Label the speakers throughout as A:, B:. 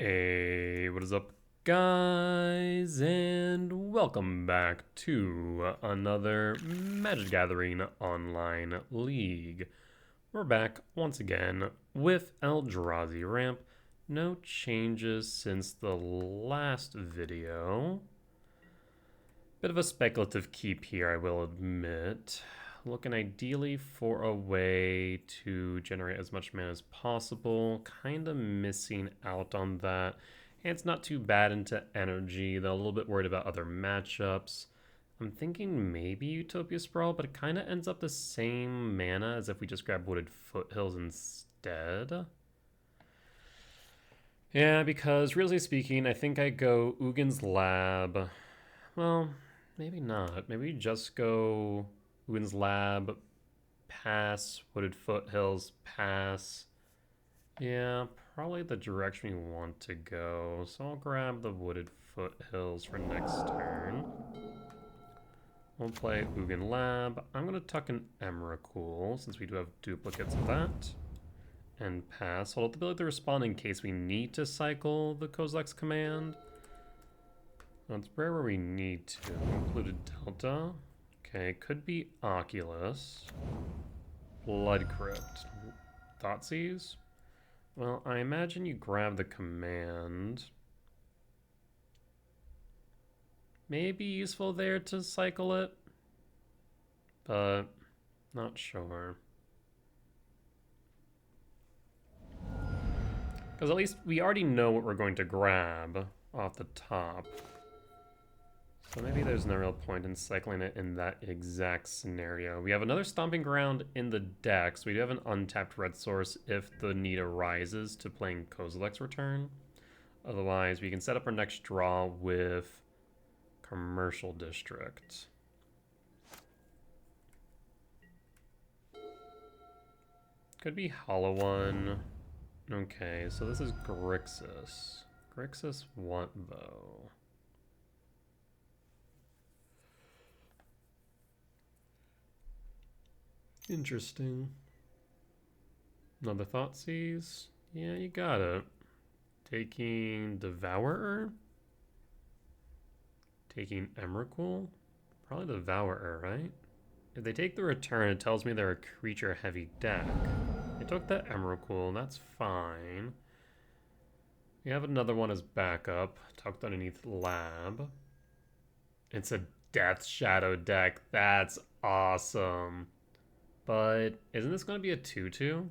A: Hey, what is up, guys? And welcome back to another Magic Gathering Online League. We're back once again with Eldrazi Ramp. No changes since the last video. Bit of a speculative keep here, I will admit. Looking ideally for a way to generate as much mana as possible. Kind of missing out on that. And it's not too bad into energy, though a little bit worried about other matchups. I'm thinking maybe Utopia Sprawl, but it kind of ends up the same mana as if we just grab Wooded Foothills instead. Yeah, because really speaking, I think I go Ugin's Lab. Well, maybe not. Maybe just go Ugin's Lab, pass, Wooded Foothills, pass. Yeah, probably the direction we want to go. So I'll grab the Wooded Foothills for next turn. We'll play Ugin Lab. I'm going to tuck an Emrakul, since we do have duplicates of that. And pass. Hold up the ability to respond in case we need to cycle the Kozilek's command. Let's rare where we need to. Included Delta. Okay, could be Oculus. Blood Crypt. Thoughtseize? Well, I imagine you grab the command. Maybe useful there to cycle it, but not sure. Because at least we already know what we're going to grab off the top. So maybe there's no real point in cycling it in that exact scenario. We have another Stomping Ground in the deck, so we do have an untapped red source if the need arises to playing Kozilek's Return. Otherwise, we can set up our next draw with Commercial District. Could be Hollow One. Okay, so this is Grixis. Grixis what, though? Interesting. Another Thoughtseize? Yeah, you got it. Taking Devourer? Taking Emrakul? Probably Devourer, right? If they take the return, it tells me they're a creature-heavy deck. They took the Emrakul, that's fine. We have another one as backup, tucked underneath Lab. It's a Death Shadow deck, that's awesome. But isn't this going to be a 2-2?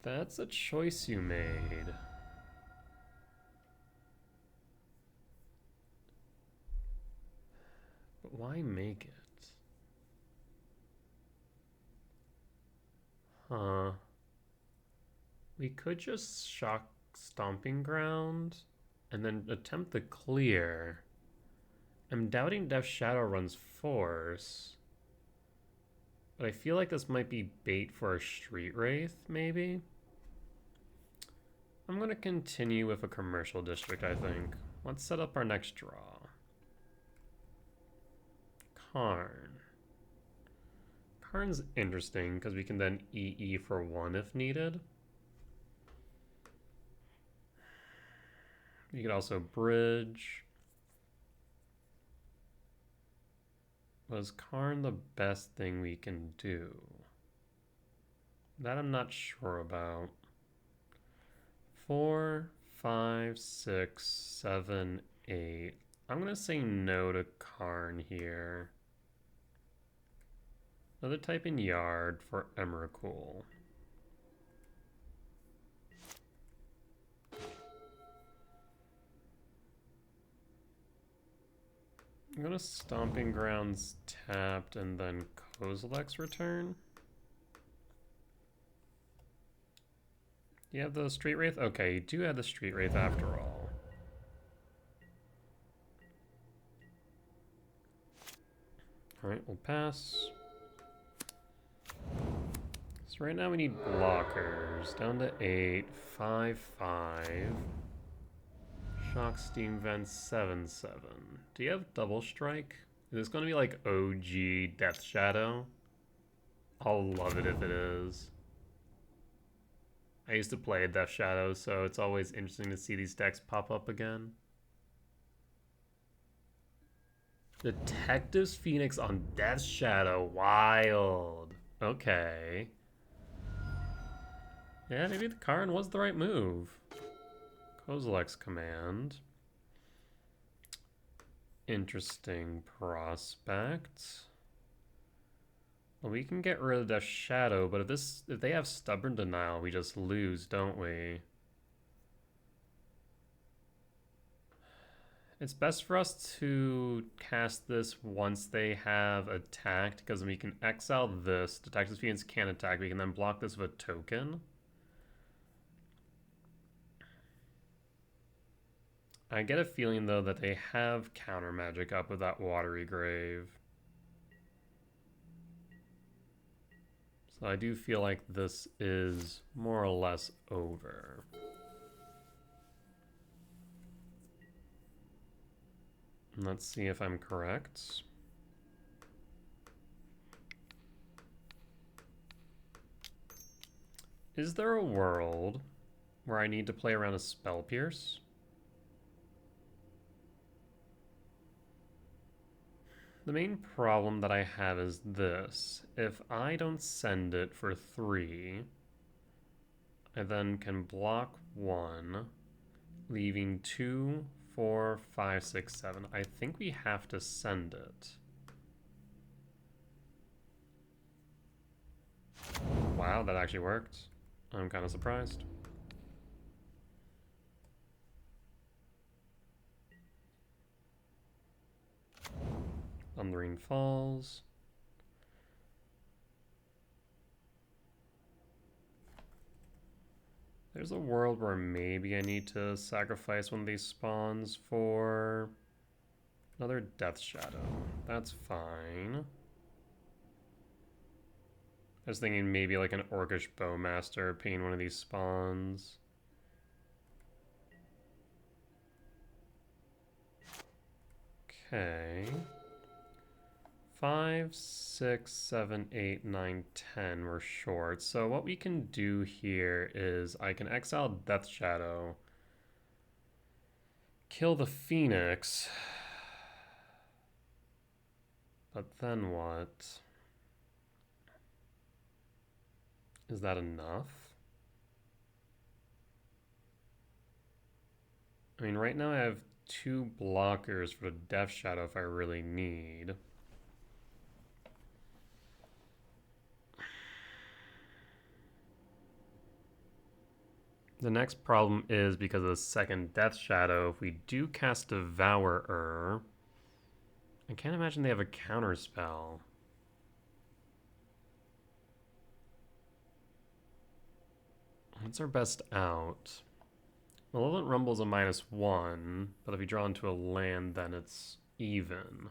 A: That's a choice you made. But why make it? Huh. We could just shock Stomping Ground and then attempt the clear. I'm doubting Death Shadow runs Force. But I feel like this might be bait for a Street Wraith, maybe? I'm going to continue with a Commercial District, I think. Let's set up our next draw. Karn. Karn's interesting because we can then EE for 1 if needed. We could also bridge. Was Karn the best thing we can do? That I'm not sure about. 4, 5, 6, 7, 8. I'm going to say no to Karn here. Another type in Yard for Emrakul. I'm going to Stomping Grounds tapped and then Kozilek's Return. You have the Street Wraith? Okay, you do have the Street Wraith after all. Alright, we'll pass. So right now we need blockers. Down to 8, 5, 5. Shock Steam Vent 7, 7. Do you have Double Strike? Is this going to be like OG Death Shadow? I'll love it if it is. I used to play Death Shadow, so it's always interesting to see these decks pop up again. Detective's Phoenix on Death Shadow. Wild. Okay. Yeah, maybe the Karn was the right move. Kozilek's command. Interesting prospect. Well, we can get rid of Death Shadow, but if they have Stubborn Denial, we just lose, don't we? It's best for us to cast this once they have attacked, because we can exile this. Detective's Phoenix can't attack. We can then block this with a token. I get a feeling, though, that they have counter magic up with that Watery Grave. So I do feel like this is more or less over. Let's see if I'm correct. Is there a world where I need to play around a Spell Pierce? The main problem that I have is this. If I don't send it for 3, I then can block 1, leaving 2, 4, 5, 6, 7. I think we have to send it. Wow, that actually worked. I'm kind of surprised. Thundering Falls. There's a world where maybe I need to sacrifice one of these spawns for another Death Shadow. That's fine. I was thinking maybe like an Orcish Bowmaster paying one of these spawns. Okay. 5, 6, 7, 8, 9, 10. We're short. So what we can do here is I can exile Death Shadow, kill the Phoenix, but then what? Is that enough? I mean, right now I have 2 blockers for the Death Shadow if I really need. The next problem is because of the second Death Shadow, if we do cast Devourer, I can't imagine they have a counter spell. What's our best out? Malevolent Rumble is a -1, but if we draw into a land, then it's even.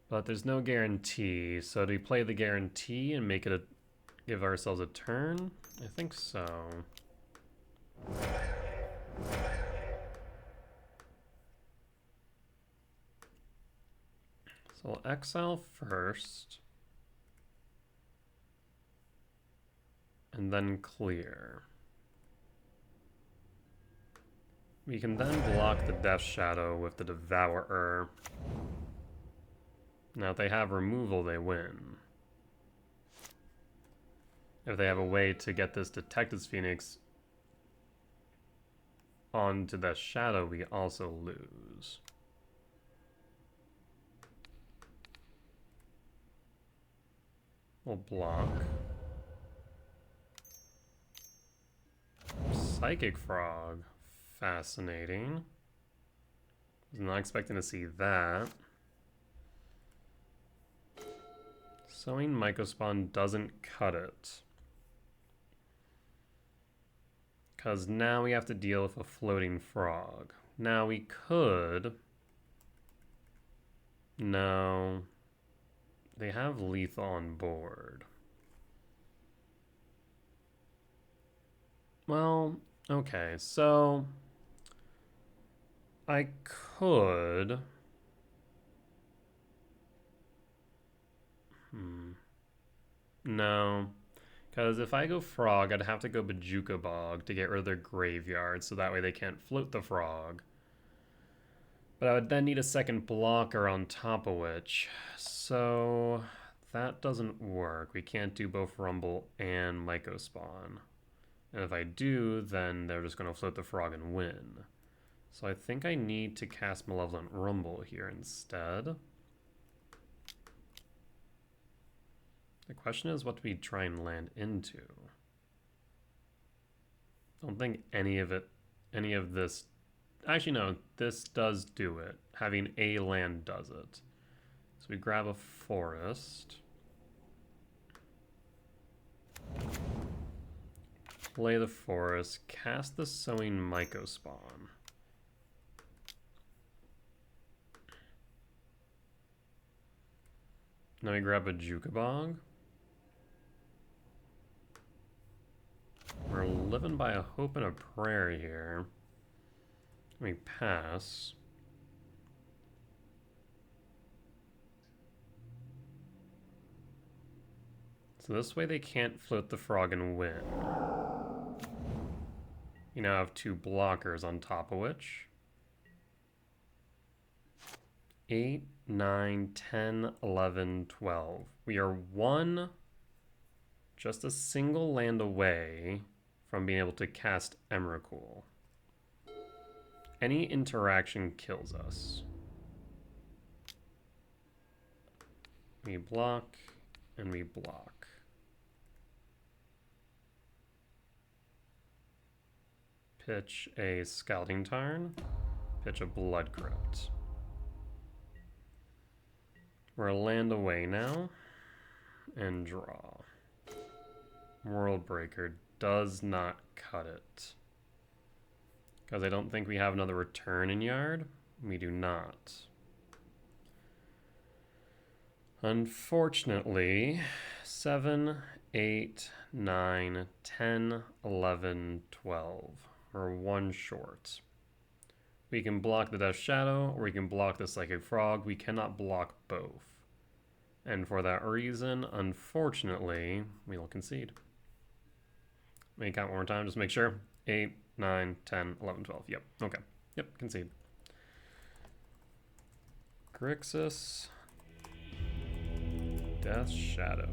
A: But there's no guarantee, so do we play the guarantee and make it give ourselves a turn? I think so. So we'll exile first. And then clear. We can then block the Death Shadow with the Devourer. Now if they have removal, they win. If they have a way to get this Detective's Phoenix onto the Shadow, we also lose. We'll block. Psychic Frog. Fascinating. Was not expecting to see that. Sowing Mycospawn doesn't cut it. Because now we have to deal with a floating frog. Now we could... No. They have lethal on board. Well, okay, so... I could... No. Because if I go frog, I'd have to go Bajuka Bog to get rid of their graveyard, so that way they can't float the frog. But I would then need a second blocker on top of which, so that doesn't work. We can't do both Rumble and Myco Spawn. And if I do, then they're just going to float the frog and win. So I think I need to cast Malevolent Rumble here instead. The question is, what do we try and land into? I don't think any of this... Actually, no, this does do it. Having a land does it. So we grab a forest. Play the forest, cast the Sowing Myco Spawn. Now we grab a Jukabog. We're living by a hope and a prayer here. We pass. So this way they can't float the frog and win. You now have two blockers on top of which. 8, 9, 10, 11, 12. We are just a single land away from being able to cast Emrakul. Any interaction kills us. We block, and we block. Pitch a Scalding Tarn. Pitch a Blood Crypt. We're a land away now. And draw. World Breaker does not cut it. Because I don't think we have another return in yard. We do not. Unfortunately, 7, 8, 9, 10, 11, 12. We're one short. We can block the Death Shadow, or we can block the Psychic Frog. We cannot block both. And for that reason, unfortunately, we will concede. Let me count one more time, just make sure. 8, 9, 10, 11, 12. Yep, okay. Yep, concede. Grixis. Death Shadow.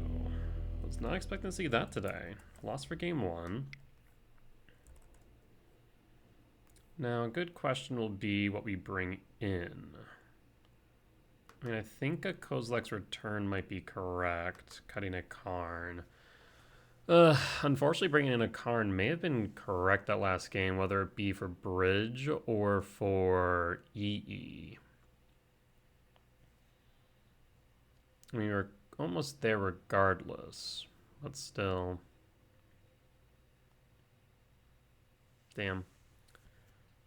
A: Was not expecting to see that today. Lost for game 1. Now, a good question will be what we bring in. I mean, I think a Kozilek's Return might be correct. Cutting a Karn. Unfortunately, bringing in a Karn may have been correct that last game, whether it be for Bridge or for EE. I mean, we're almost there regardless, but still. Damn.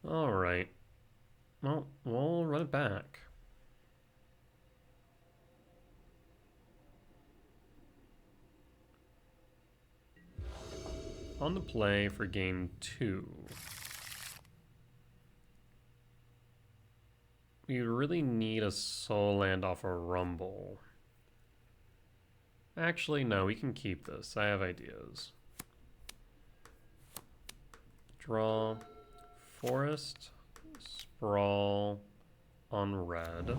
A: Alright. Well, we'll run it back. On the play for game 2. We really need a soul land off a Rumble. Actually, no, we can keep this. I have ideas. Draw. Forest. Sprawl. On red.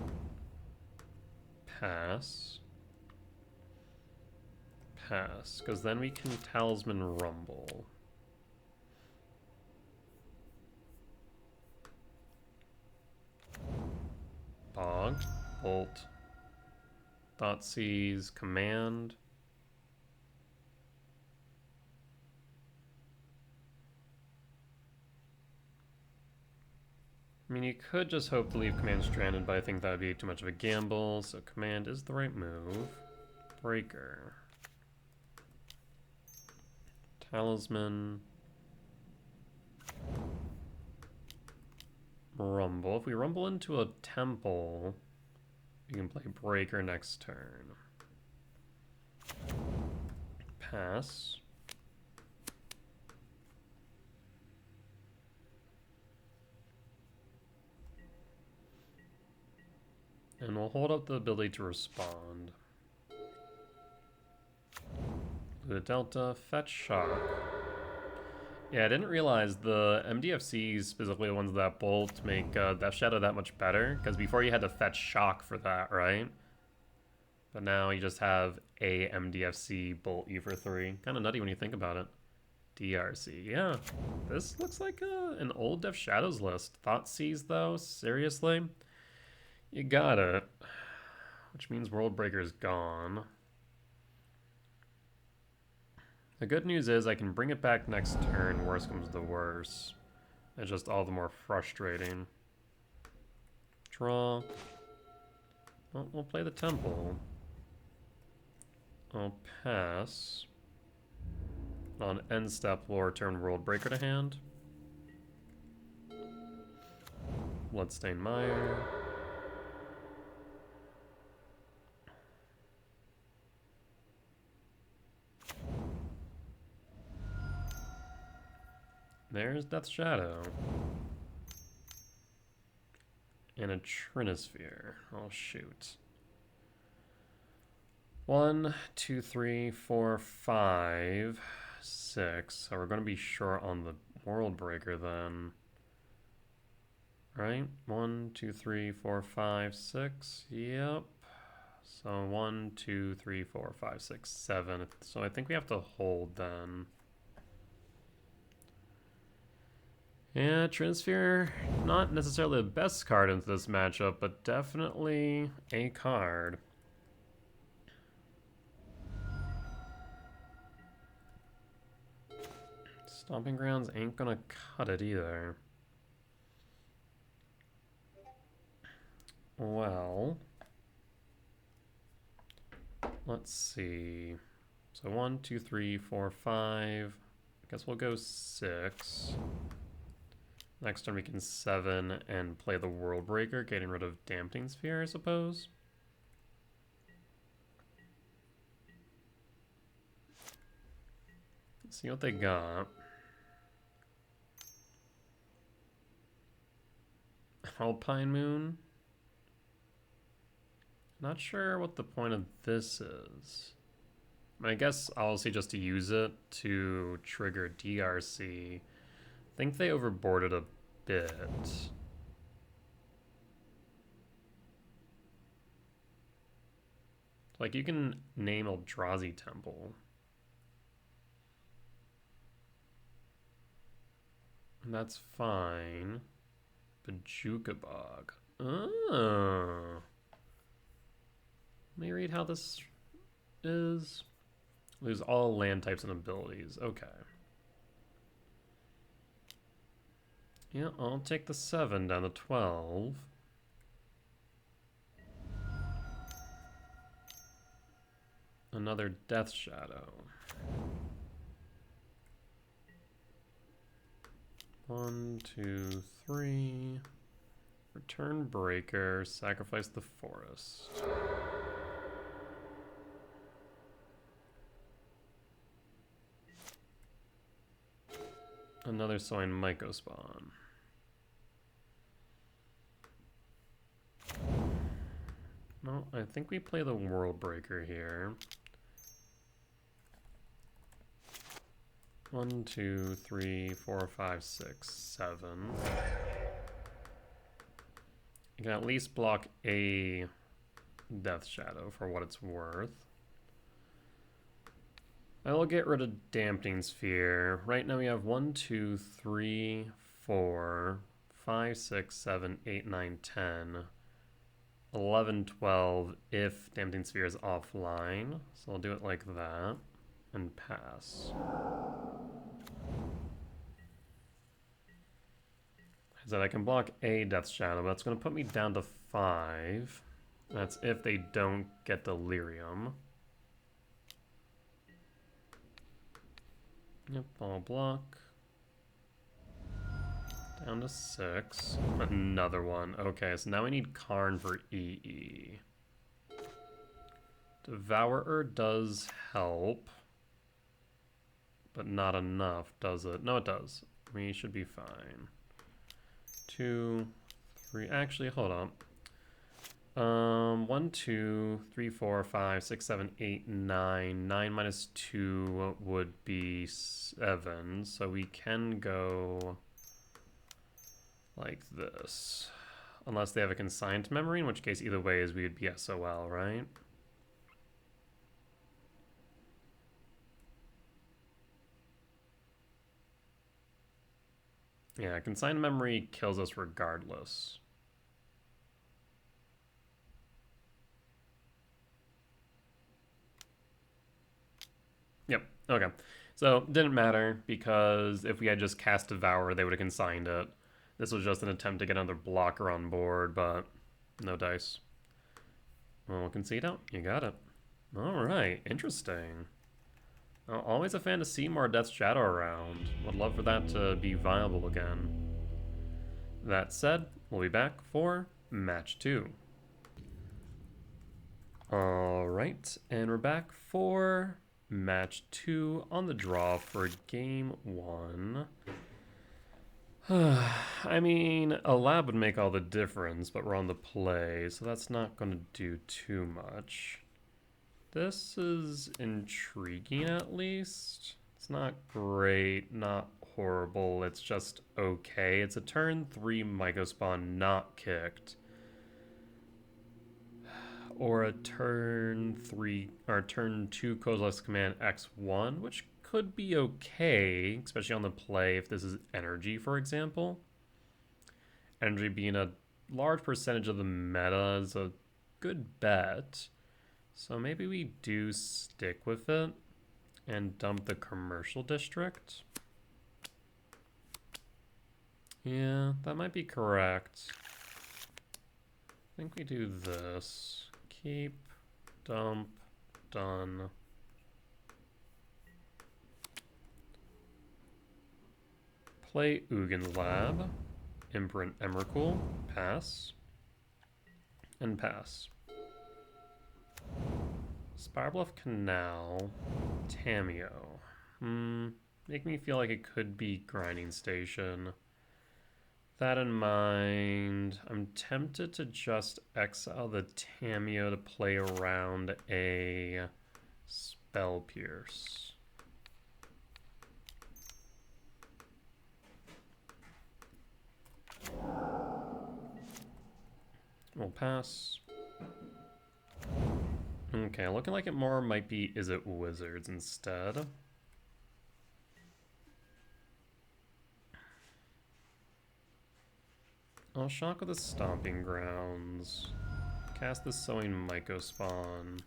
A: Pass. Pass, because then we can Talisman Rumble. Bog, Bolt, Thoughtseize, Command. I mean, you could just hope to leave Command stranded, but I think that would be too much of a gamble, so Command is the right move. Breaker. Talisman. Rumble. If we rumble into a temple, we can play Breaker next turn. Pass. And we'll hold up the ability to respond. Blue Delta, Fetch Shock. Yeah, I didn't realize the MDFCs, specifically the ones that bolt, make Death Shadow that much better. Because before you had to fetch Shock for that, right? But now you just have a MDFC bolt you for 3. Kind of nutty when you think about it. DRC, yeah. This looks like an old Death Shadows list. Thoughtseize, though? Seriously? You got it. Which means World Breaker's gone. The good news is I can bring it back next turn, worst comes to worst. It's just all the more frustrating. Draw. Well, we'll play the Temple. I'll pass. On end step, we'll return World Breaker to hand. Bloodstained Mire. There's Death Shadow. And a Trinisphere. Oh, shoot. 1, 2, 3, 4, 5, 6. So we're going to be short on the World Breaker then. Right? 1, 2, 3, 4, 5, 6. Yep. So 1, 2, 3, 4, 5, 6, 7. So I think we have to hold then. Yeah, Trinisphere, not necessarily the best card into this matchup, but definitely a card. Stomping Grounds ain't gonna cut it either. Well, let's see. So 1, 2, 3, 4, 5. I guess we'll go 6. Next turn we can 7 and play the World Breaker, getting rid of Dampening Sphere, I suppose. Let's see what they got. Alpine Moon. Not sure what the point of this is. I mean, I guess obviously just to use it to trigger DRC. I think they overboarded a bit. Like, you can name Eldrazi Temple. And that's fine. Bajuka Bog. Oh. Let me read how this is. Lose all land types and abilities. Okay. Yeah, I'll take the 7 down to 12. Another Death Shadow. 1, 2, 3. Return Breaker. Sacrifice the Forest. Another Soin Mycospawn. No, I think we play the World Breaker here. 1, 2, 3, 4, 5, 6, 7. You can at least block a Death Shadow for what it's worth. I will get rid of Dampening Sphere. Right now we have 1, 2, 3, 4, 5, 6, 7, 8, 9, 10, 11, 12 if Dampening Sphere is offline. So I'll do it like that and pass. So I can block a Death Shadow, but that's going to put me down to 5. That's if they don't get Delirium. Yep, I'll block. Down to 6. Another one. Okay, so now we need Karn for EE. Devourer does help. But not enough, does it? No, it does. We should be fine. 2, 3. Actually, hold on. 1, 2, 3, 4, 5, 6, 7, 8, 9. 9 minus 2 would be 7. So we can go like this. Unless they have a consigned memory, in which case either way is we would be SOL, right? Yeah, consigned memory kills us regardless. Yep, okay. So, didn't matter, because if we had just cast Devour, they would have consigned it. This was just an attempt to get another blocker on board, but no dice. Well, we'll concede out. You got it. Alright, interesting. Always a fan to see more Death's Shadow around. Would love for that to be viable again. That said, we'll be back for match 2. Alright, and we're back for match 2 on the draw for game 1. I mean, a lab would make all the difference, but we're on the play, so that's not going to do too much. This is intriguing, at least. It's not great, not horrible, it's just okay. It's a turn 3 Mycospawn not kicked. Or a turn 3, or turn 2 Kozilek's Command X1, which could be okay, especially on the play if this is energy, for example. Energy being a large percentage of the meta is a good bet. So maybe we do stick with it and dump the commercial district. Yeah, that might be correct. I think we do this. Keep, dump, done. Play Uggin's Lab, imprint Emrakul, pass, and pass. Spirebluff Canal, Tamiyo. Make me feel like it could be Grinding Station. That in mind, I'm tempted to just exile the Tamiyo to play around a Spell Pierce. We'll pass. Okay, looking like it more might be Izzet Wizards instead. I'll shock with the Stomping Grounds. Cast the Sowing Mycospawn.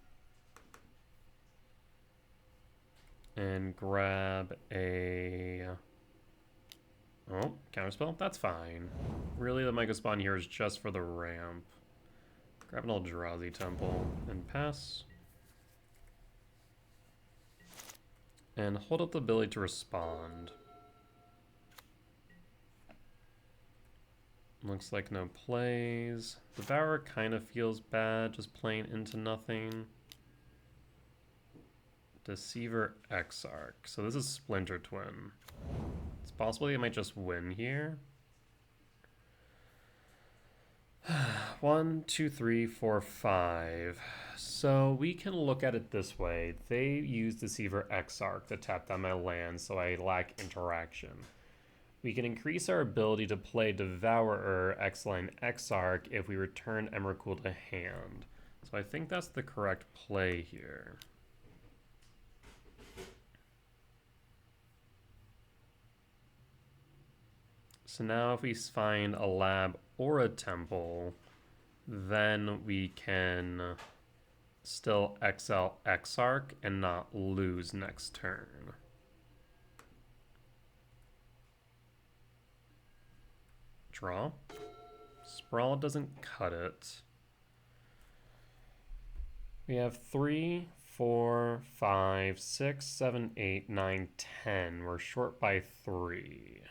A: And grab a... Oh, counterspell? That's fine. Really, the Mycospawn here is just for the ramp. Grab an Eldrazi Temple and pass. And hold up the ability to respond. Looks like no plays. Devourer kind of feels bad, just playing into nothing. Deceiver Exarch. So this is Splinter Twin. It's possible they might just win here. 1, 2, 3, 4, 5. So we can look at it this way. They use Deceiver Exarch to tap down my land, so I lack interaction. We can increase our ability to play Devourer, exiling Exarch if we return Emrakul to hand. So I think that's the correct play here. So now if we find a lab or a temple, then we can still exile Exarch and not lose next turn. Draw. Sprawl doesn't cut it. We have 3, 4, 5, 6, 7, 8, 9, 10. We're short by 3.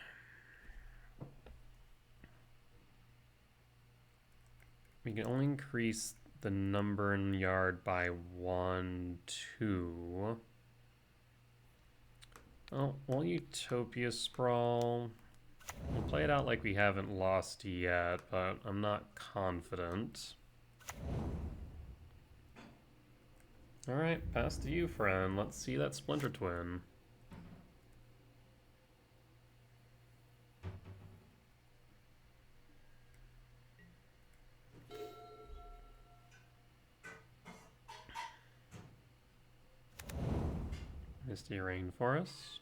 A: We can only increase the number in yard by 1, 2. Oh, we'll Utopia Sprawl. We'll play it out like we haven't lost yet, but I'm not confident. Alright, pass to you, friend. Let's see that Splinter Twin. Misty Rainforest.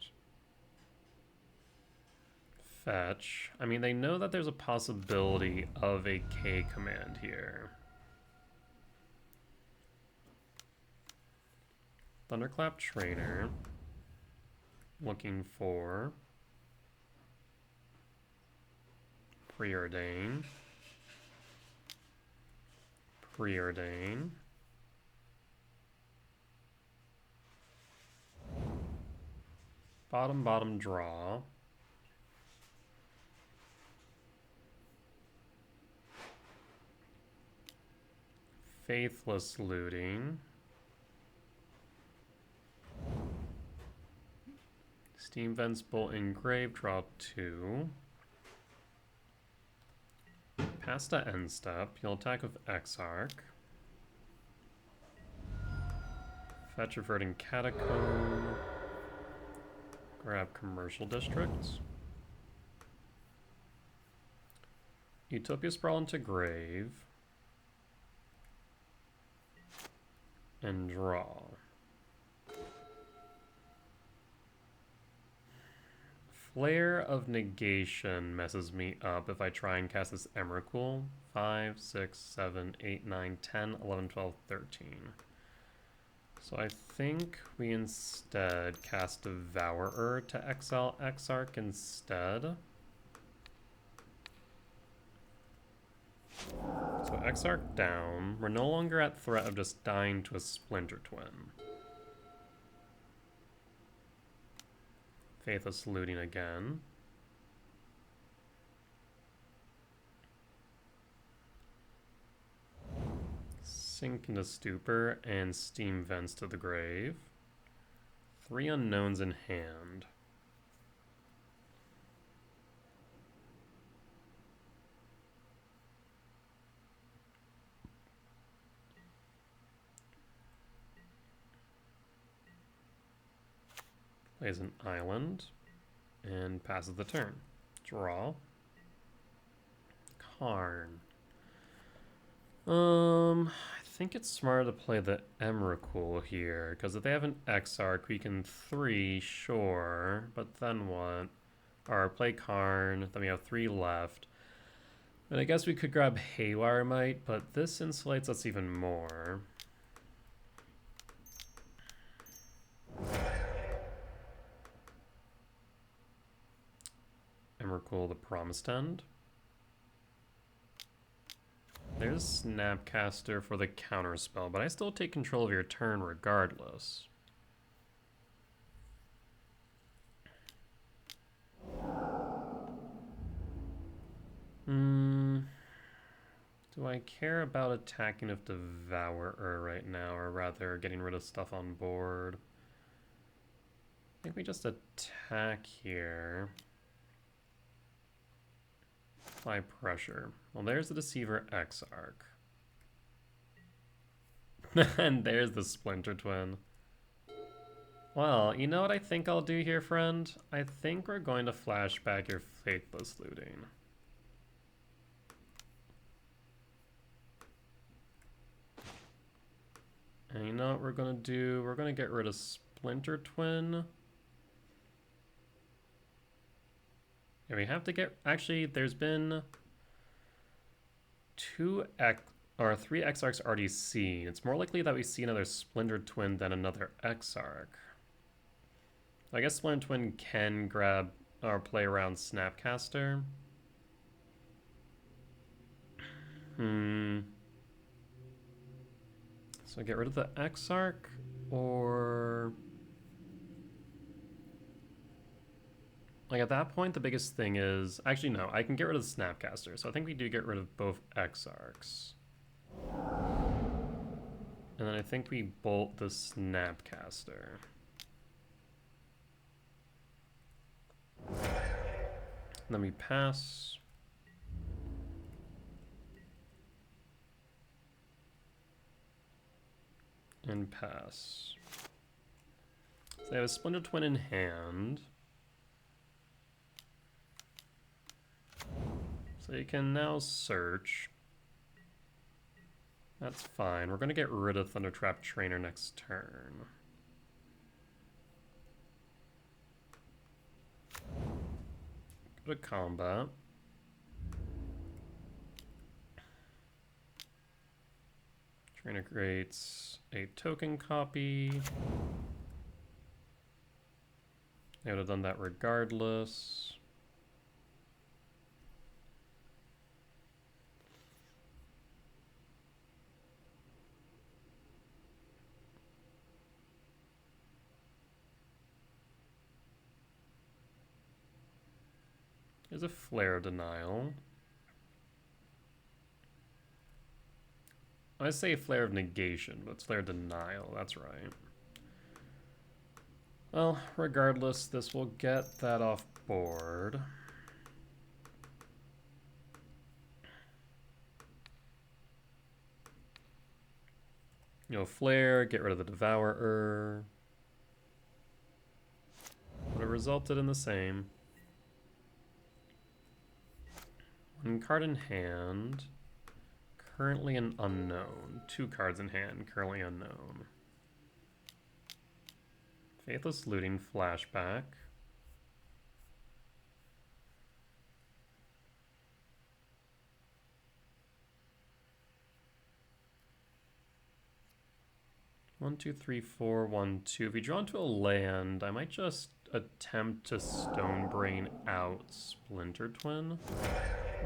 A: Fetch. I mean, they know that there's a possibility of a K command here. Thunderclap Trainer. Looking for Preordain. Preordain. Bottom, bottom draw. Faithless Looting. Steam Vents Bolt Engrave, draw 2. Pass to end step. You'll attack with Exarch. Fetch Reverting Catacomb. Grab Commercial Districts. Utopia Sprawl into Grave. And draw. Flare of Negation messes me up if I try and cast this Emrakul. 5, 6, 7, 8, 9, 10, 11, 12, 13. So I think we instead cast Devourer to exile Exarch instead. So Exarch down. We're no longer at threat of just dying to a Splinter Twin. Faithless Looting again. Sink into Stupor and Steam Vents to the Grave. 3 unknowns in hand. Plays an island and passes the turn. Draw. Karn. I think it's smarter to play the Emrakul here, because if they have an Exarch, we can 3, sure, but then what? Or play Karn, then we have 3 left. And I guess we could grab Haywire Might, but this insulates us even more. Emrakul the Promised End. There's Snapcaster for the counterspell, but I still take control of your turn regardless. Do I care about attacking with Devourer right now, or rather getting rid of stuff on board? I think we just attack here. Apply pressure. Well, there's the Deceiver Exarch. And there's the Splinter Twin. Well, you know what I think I'll do here, friend? I think we're going to flashback your Faithless Looting. And you know what we're going to do? We're going to get rid of Splinter Twin. Yeah, we have to get... Actually, there's been 3 Exarchs already seen. It's more likely that we see another Splinter Twin than another Exarch. I guess Splinter Twin can grab or play around Snapcaster. So get rid of the Exarch, or... Like, at that point, the biggest thing is... Actually, no, I can get rid of the Snapcaster, so I think we do get rid of both Exarchs. And then I think we bolt the Snapcaster. And then we pass. and pass. So they have a Splinter Twin in hand. So you can now search. That's fine. We're going to get rid of Thundertrap Trainer next turn. Go to combat. Trainer creates a token copy. They would have done that regardless. There's a Flare Denial. I say Flare of Negation, but it's Flare Denial, that's right. Well, regardless, this will get that off board. You know, Flare, get rid of the Devourer. Would have resulted in the same. One card in hand. Currently an unknown. 2 cards in hand, currently unknown. Faithless Looting Flashback. One, two, three, four, 1, 2. If we draw into a land, I might just attempt to Stonebrain out Splinter Twin.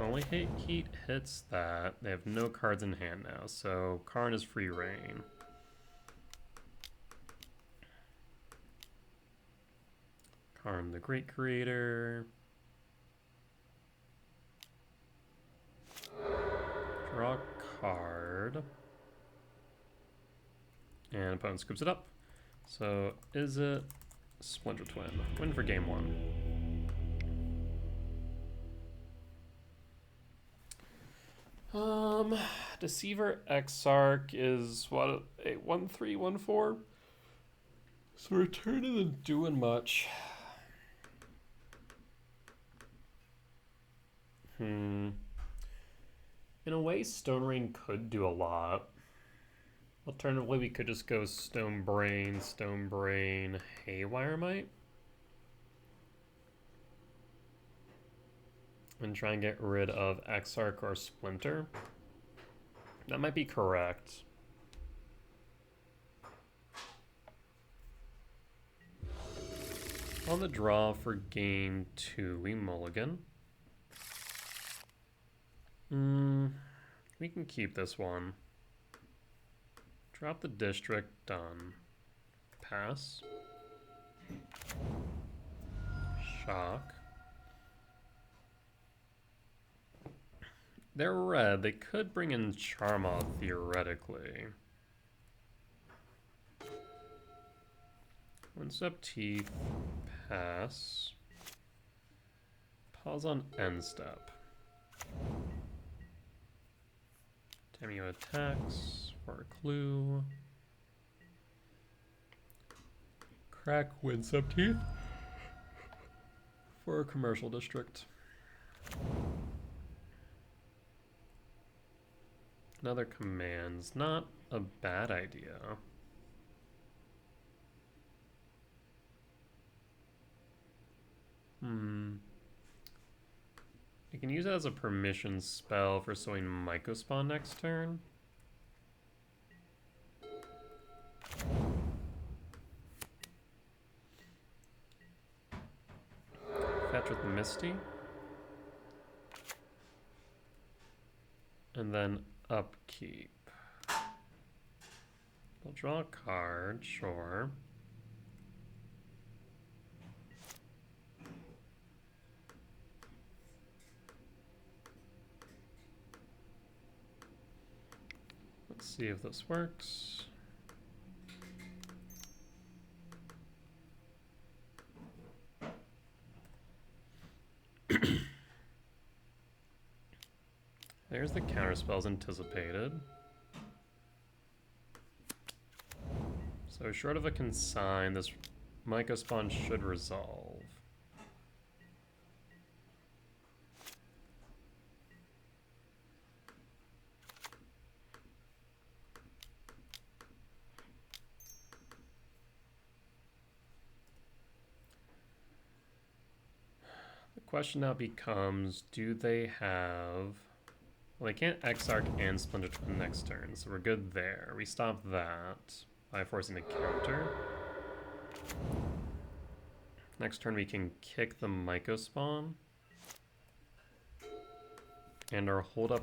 A: Only heat hits that. They have no cards in hand now, so Karn is free reign. Karn the Great Creator. Draw a card. And opponent scoops it up. So Izzet, Splinter Twin. Win for game 1. Deceiver Exarch is what, a 1/3/1/4? So return isn't doing much. In a way, Stone Rain could do a lot. Alternatively, we could just go Stonebrain, Haywire Might. And try and get rid of Exarch or Splinter. That might be correct. On the draw for game 2, we mulligan. We can keep this one. Drop the district, done. Pass. Shock. They're red. They could bring in Charma theoretically. One-step Teeth. Pass. Pause on end step. Tamio attacks for a clue. Crack Windswept Teeth for a commercial district. Another command's not a bad idea. You can use it as a permission spell for sowing Mycospawn next turn. Fetch with Misty. And then upkeep. I'll draw a card, sure. Let's see if this works. There's the counterspells anticipated. So short of a consign, this Myco spawn should resolve. The question now becomes, do they have... Well, they can't Exarch and Splinter Twin next turn, so we're good there. We stop that by forcing a counter. Next turn we can kick the Myco spawn. And our hold up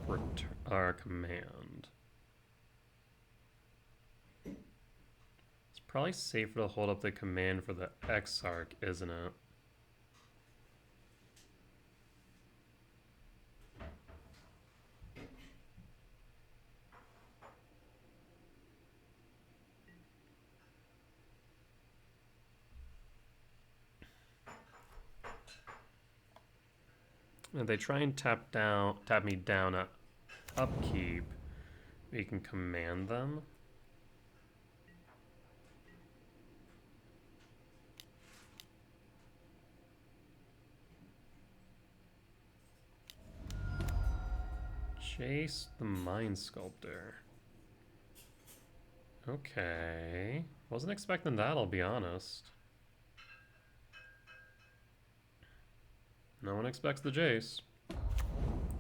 A: our command. It's probably safer to hold up the command for the Exarch, isn't it? If they try and tap me down at upkeep, we can command them. Chase the Mind Sculptor. Okay. Wasn't expecting that, I'll be honest. No one expects the Jace.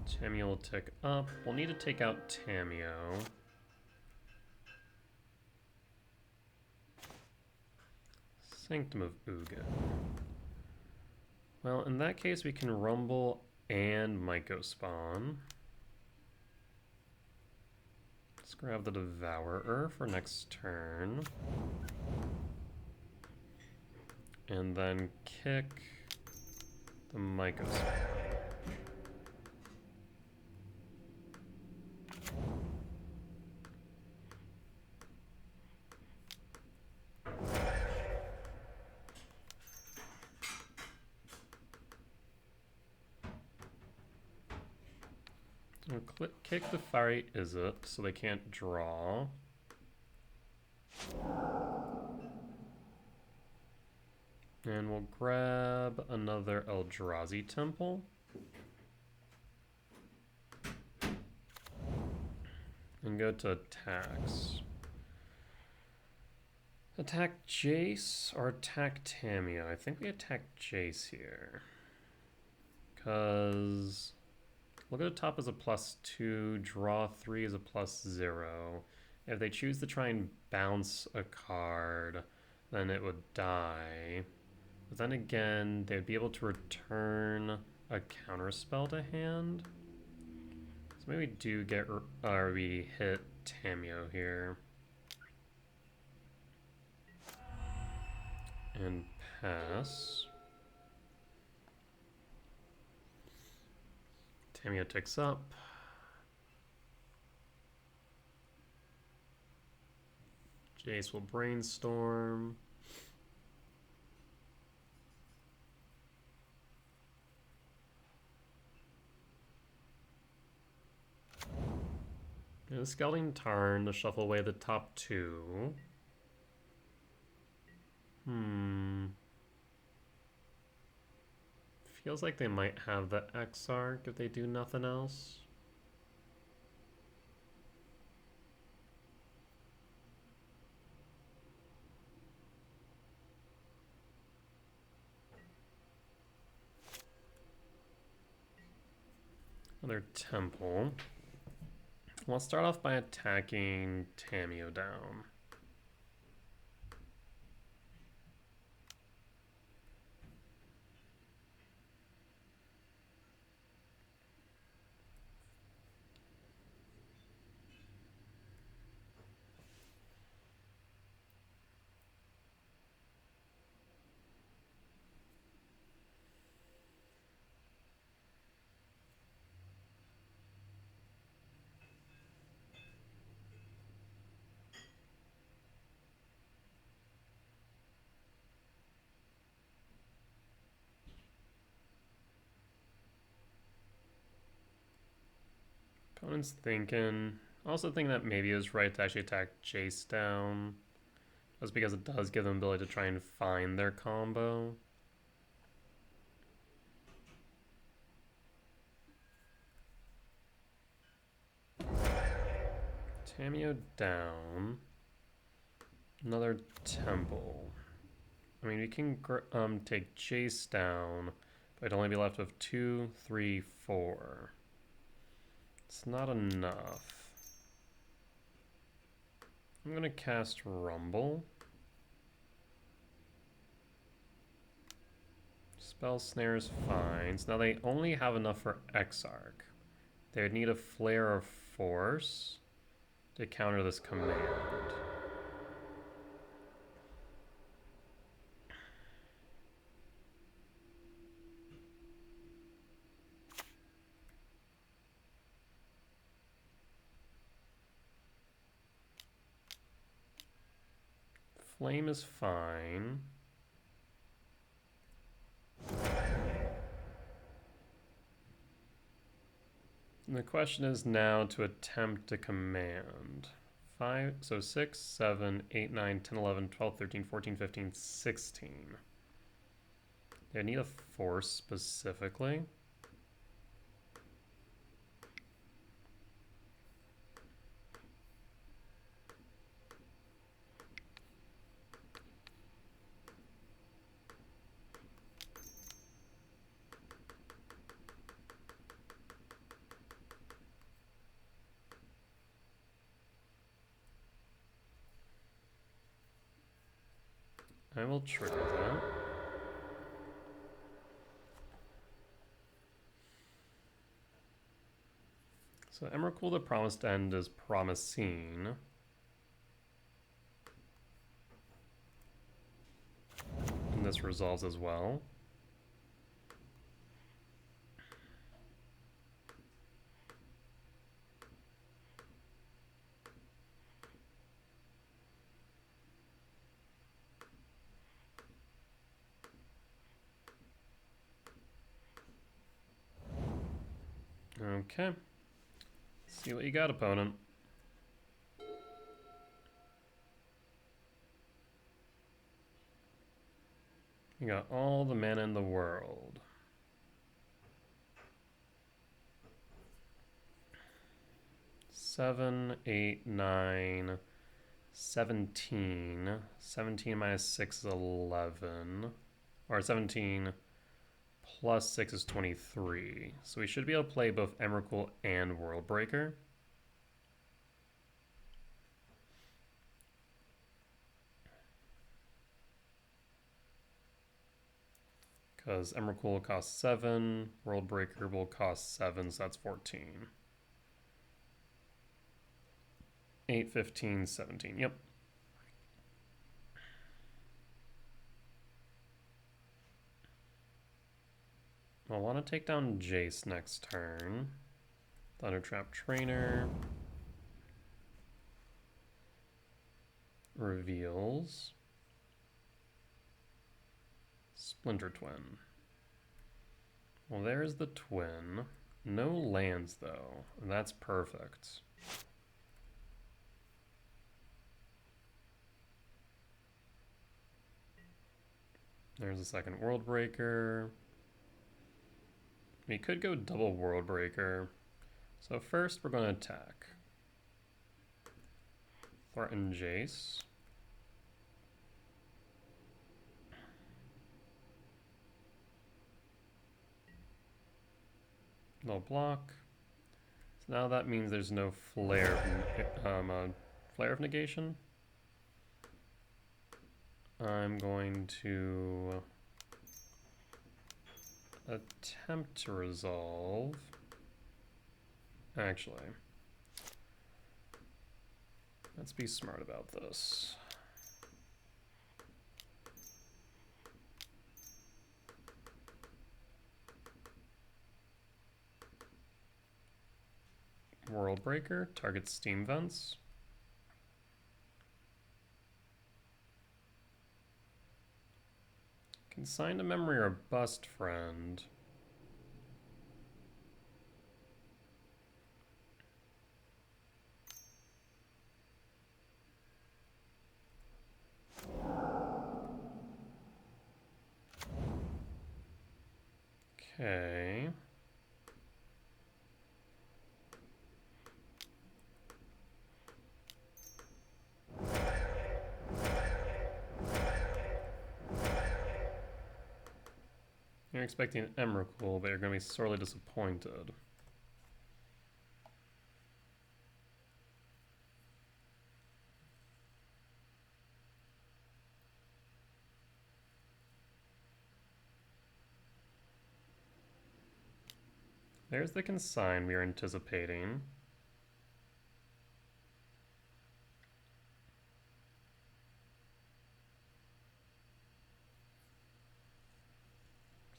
A: Tamiyo will tick up. We'll need to take out Tamiyo. Sanctum of Ugin. Well, in that case, we can Rumble and Myco spawn. Let's grab the Devourer for next turn. And then kick the Myco spawn. We'll kick the Fiery Izzet so they can't draw. And we'll grab another Eldrazi Temple. And go to attacks. Attack Jace or attack Tamiyo? I think we attack Jace here. Because look at the top as a +2, draw 3 is a +0. If they choose to try and bounce a card, then it would die. But then again, they'd be able to return a counterspell to hand. So maybe we do get, or we hit Tamiyo here. And pass. Tamiyo ticks up. Jace will brainstorm. And the Scouting Tarn to shuffle away the top 2. Feels like they might have the Exarch if they do nothing else. Another Temple. We'll start off by attacking Tamiyo down. Opponent's thinking. Also think that maybe it was right to actually attack Jace down. Just because it does give them the ability to try and find their combo. Tamiyo down. Another temple. I mean, we can take Jace down, but I'd only be left with 2, 3, 4. It's not enough. I'm gonna cast Rumble. Spell Snare is fine. So now they only have enough for Exarch. They would need a Flare of Force to counter this command. Flame is fine. And the question is now to attempt a command. 5, so 6, 7, 8, 9, 10, 11, 12, 13, 14, 15, 16. They need a force specifically. I will trigger that. So Emrakul the Promised End is promising. And this resolves as well. Okay. See what you got, opponent. You got all the mana in the world. Seven, 8, 9, 17. 17 minus 6 is 11. Or 17 plus 6 is 23. So we should be able to play both Emrakul and Worldbreaker. Because Emrakul will cost 7, Worldbreaker will cost 7, so that's 14. 8, 15, 17, yep. I'll want to take down Jace next turn. Thundertrap Trainer. Reveals. Splinter Twin. Well, there's the twin. No lands, though. That's perfect. There's a second Worldbreaker. We could go double Worldbreaker. So first we're going to attack. Threaten Jace. No block. So now that means there's no flare of negation. I'm going to attempt to resolve. Actually, let's be smart about this. Worldbreaker targets steam vents. Consign to memory or bust friend. Okay. You're expecting an Emrakul, but you're going to be sorely disappointed. There's the consign we are anticipating.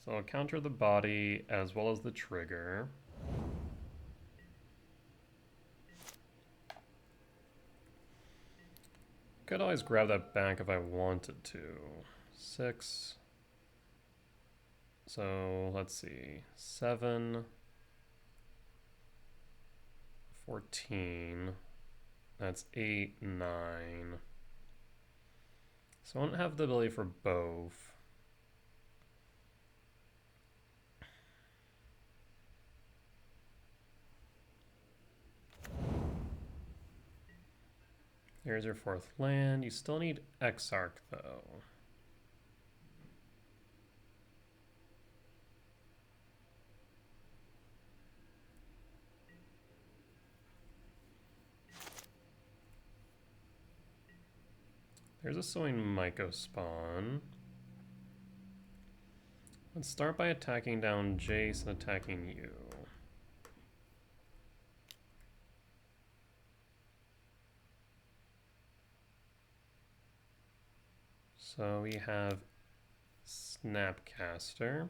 A: So I'll counter the body as well as the trigger. Could always grab that back if I wanted to. 6. So let's see. 7. 14. That's 8, 9. So I don't have the ability for both. There's your 4th land. You still need Exarch, though. There's a Sowing Myco spawn. Let's start by attacking down Jace and attacking you. So we have Snapcaster.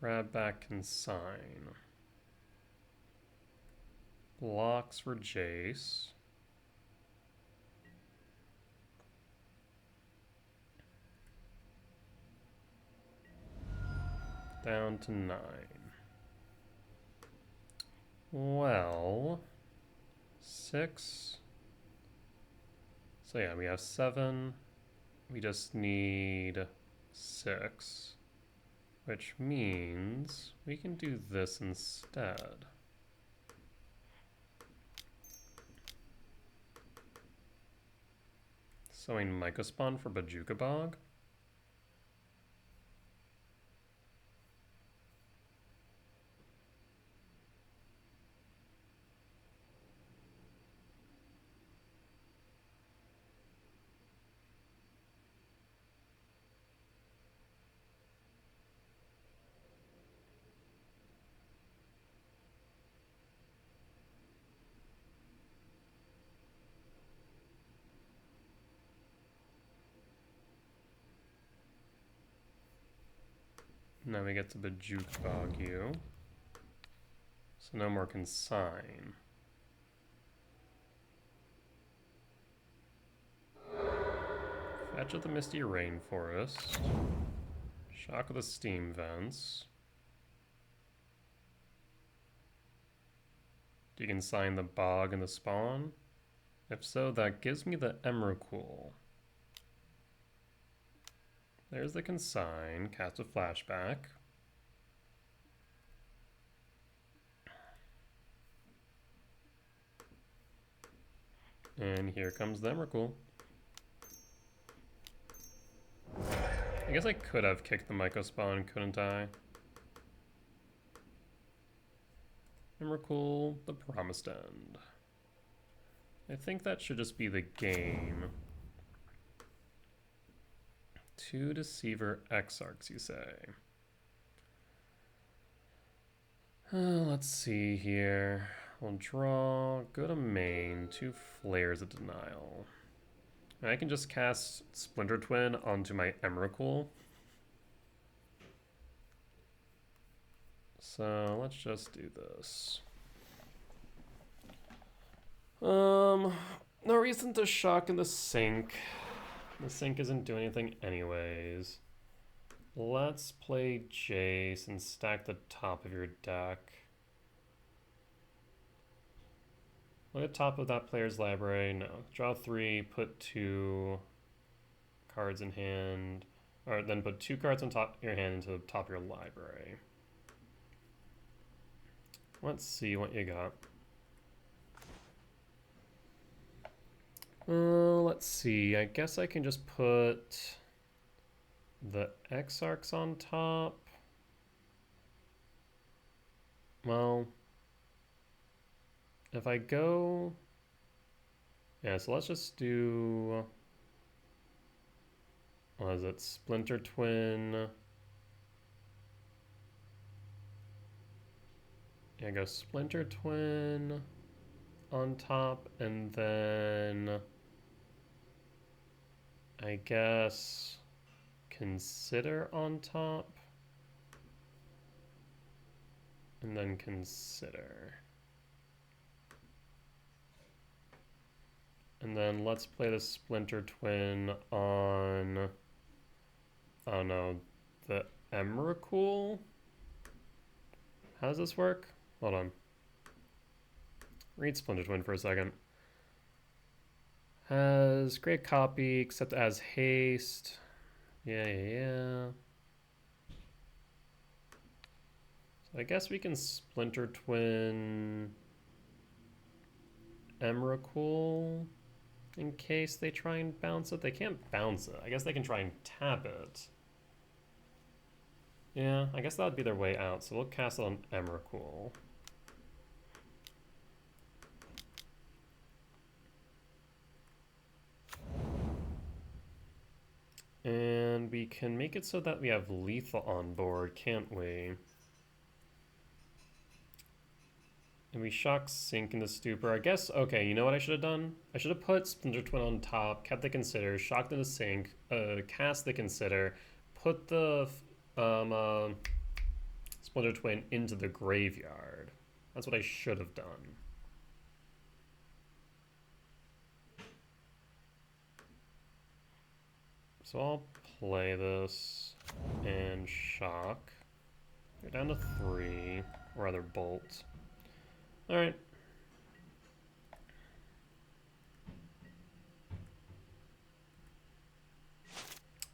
A: Grab back Consign. Blocks for Jace. Down to 9. Well, 6. So yeah, we have 7. We just need 6. Which means we can do this instead. Sowing Mycospawn for Bojuka Bog. Now we get to Bojuka Bog you. So no more Consign. Fetch of the Misty Rainforest. Shock of the Steam Vents. Do you consign the Bog and the Spawn? If so, that gives me the Emrakul. There's the Consign. Cast a Flashback. And here comes the Emrakul. I guess I could have kicked the Mycospawn, couldn't I? Emrakul, the Promised End. I think that should just be the game. 2 Deceiver Exarchs, you say? Let's see here. We'll draw, go to main, 2 Flares of Denial. And I can just cast Splinter Twin onto my Emrakul. So let's just do this. No reason to shock in the sink. The sink isn't doing anything anyways. Let's play Jace and stack the top of your deck. Look at top of that player's library. No. Draw 3, put 2. cards in hand. Or then put 2 cards on top of your hand into the top of your library. Let's see what you got. Let's see. I guess I can just put the Exarchs on top. Well, if I go... Yeah, so let's just do... What is it? Splinter Twin. Yeah, go Splinter Twin on top, and then I guess Consider on top, and then Consider. And then let's play the Splinter Twin on, I don't know, the Emrakul? How does this work? Hold on. Read Splinter Twin for a second. Has great copy, except as haste. Yeah. So I guess we can Splinter Twin Emrakul in case they try and bounce it. They can't bounce it. I guess they can try and tap it. Yeah, I guess that would be their way out. So we'll cast it on Emrakul. And we can make it so that we have lethal on board, can't we? And we shock Sink into Stupor. I guess, okay, you know what I should have done? I should have put Splinter Twin on top, kept the Consider, shocked into Sink, cast the Consider, put the Splinter Twin into the graveyard. That's what I should have done. So I'll play this and shock. Go down to 3, or rather bolt. Alright.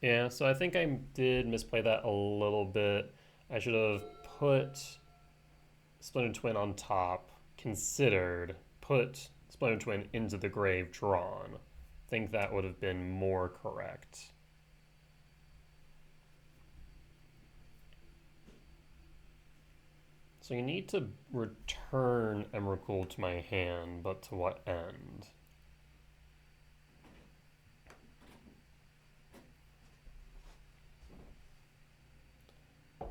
A: Yeah, so I think I did misplay that a little bit. I should have put Splinter Twin on top, considered, put Splinter Twin into the grave, drawn. I think that would have been more correct. So you need to return Emrakul to my hand, but to what end?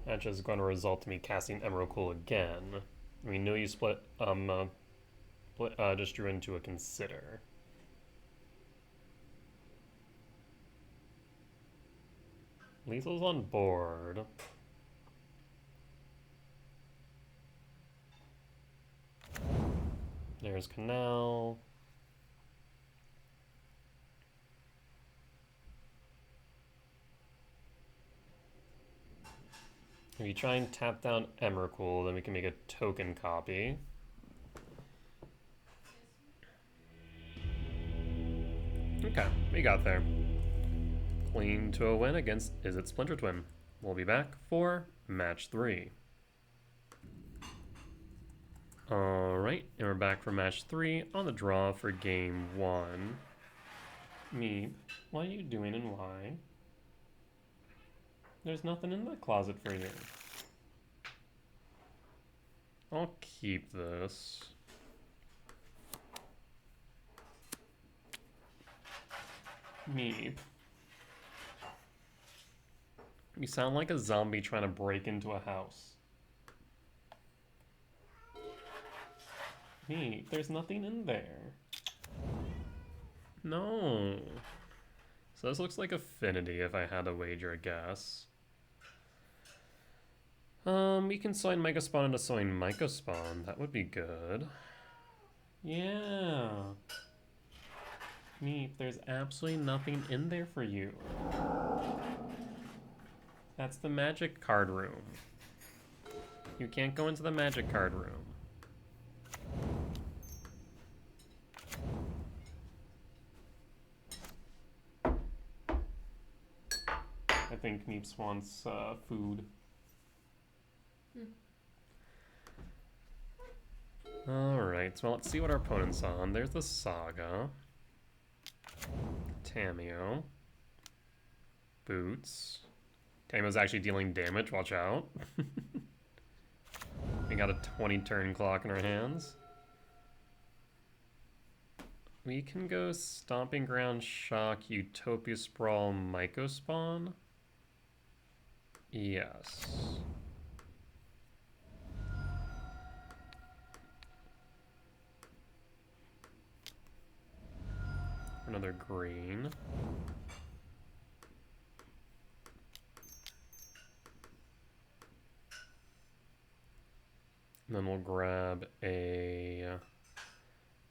A: That's just going to result in me casting Emrakul again. We know you just drew into a Consider. Lethal's on board. There's Canal. If you try and tap down Emrakul, then we can make a token copy. Okay, we got there. Clean to a win against Izzet Splinter Twin. We'll be back for match 3. Alright, and we're back for match 3 on the draw for game 1. Meep, what are you doing and why? There's nothing in the closet for you. I'll keep this. Meep. You sound like a zombie trying to break into a house. Meep, there's nothing in there. No. So this looks like Affinity if I had to wager a guess. We can sign Mycospawn into sign Mycospawn. That would be good. Yeah. Meep, there's absolutely nothing in there for you. That's the magic card room. You can't go into the magic card room. I think Meeps wants food. Alright, so let's see what our opponent's on. There's the Saga. Tamiyo. Boots. Tamiyo's actually dealing damage, watch out. We got a 20 turn clock in our hands. We can go Stomping Ground, Shock, Utopia Sprawl, Myco Spawn. Yes. Another green. And then we'll grab a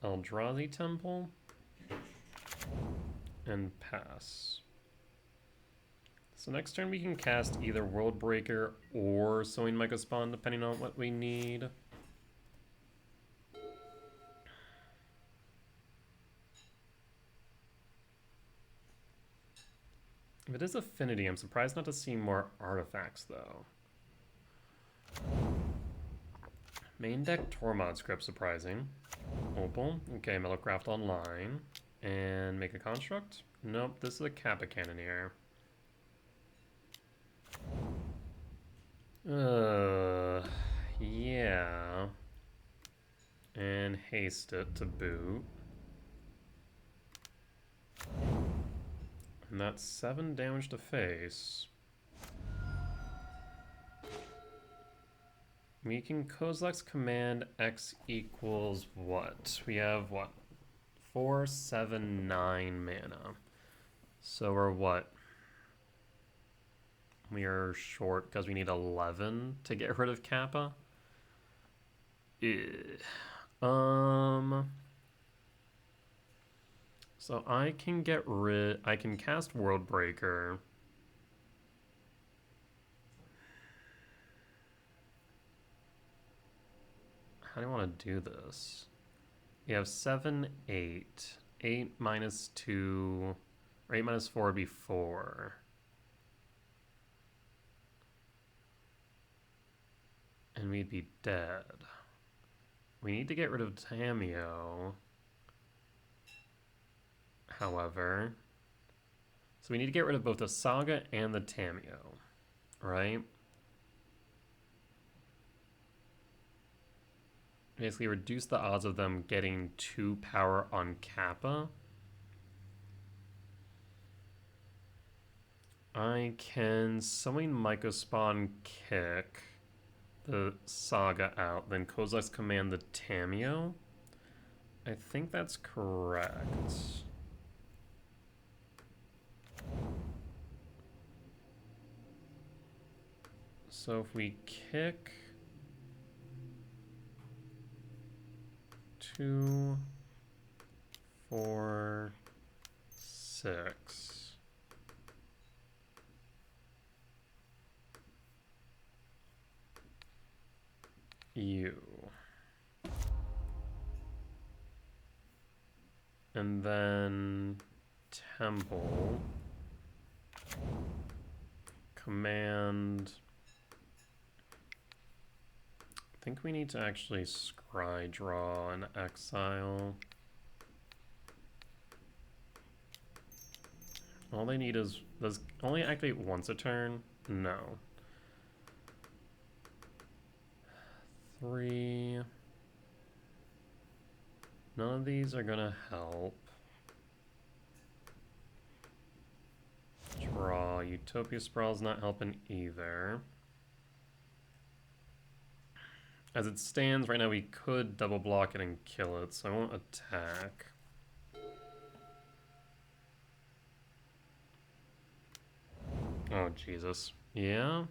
A: Eldrazi Temple and pass. So next turn we can cast either World Breaker or Sowing Myco Spawn depending on what we need. If it is Affinity, I'm surprised not to see more artifacts though. Main deck Tormod Script, surprising. Opal, okay, Metalcraft Online. And make a construct? Nope, this is a Kappa Cannoneer. Yeah. And haste it to boot. And that's 7 damage to face. We can Kozilek's command X equals what? We have what? 4, 7, 9 mana. So we're what? We are short because we need 11 to get rid of Kappa. So I can I can cast World Breaker. How do I want to do this? We have 7, 8. 8 minus 2, or 8 minus 4 would be 4. And we'd be dead. We need to get rid of Tamiyo. However, so we need to get rid of both the Saga and the Tamiyo, right? Basically reduce the odds of them getting 2 power on Kappa. I can Sowing Myco Spawn kick the Saga out, then Kozilek's command the Tamiyo. I think that's correct. So if we kick 2, 4, 6. And then Temple. Command. I think we need to actually scry draw and exile. All they need is, does only activate once a turn? No. 3. None of these are gonna help. Draw. Utopia Sprawl's not helping either. As it stands right now, we could double block it and kill it, so I won't attack. Oh, Jesus. Yeah?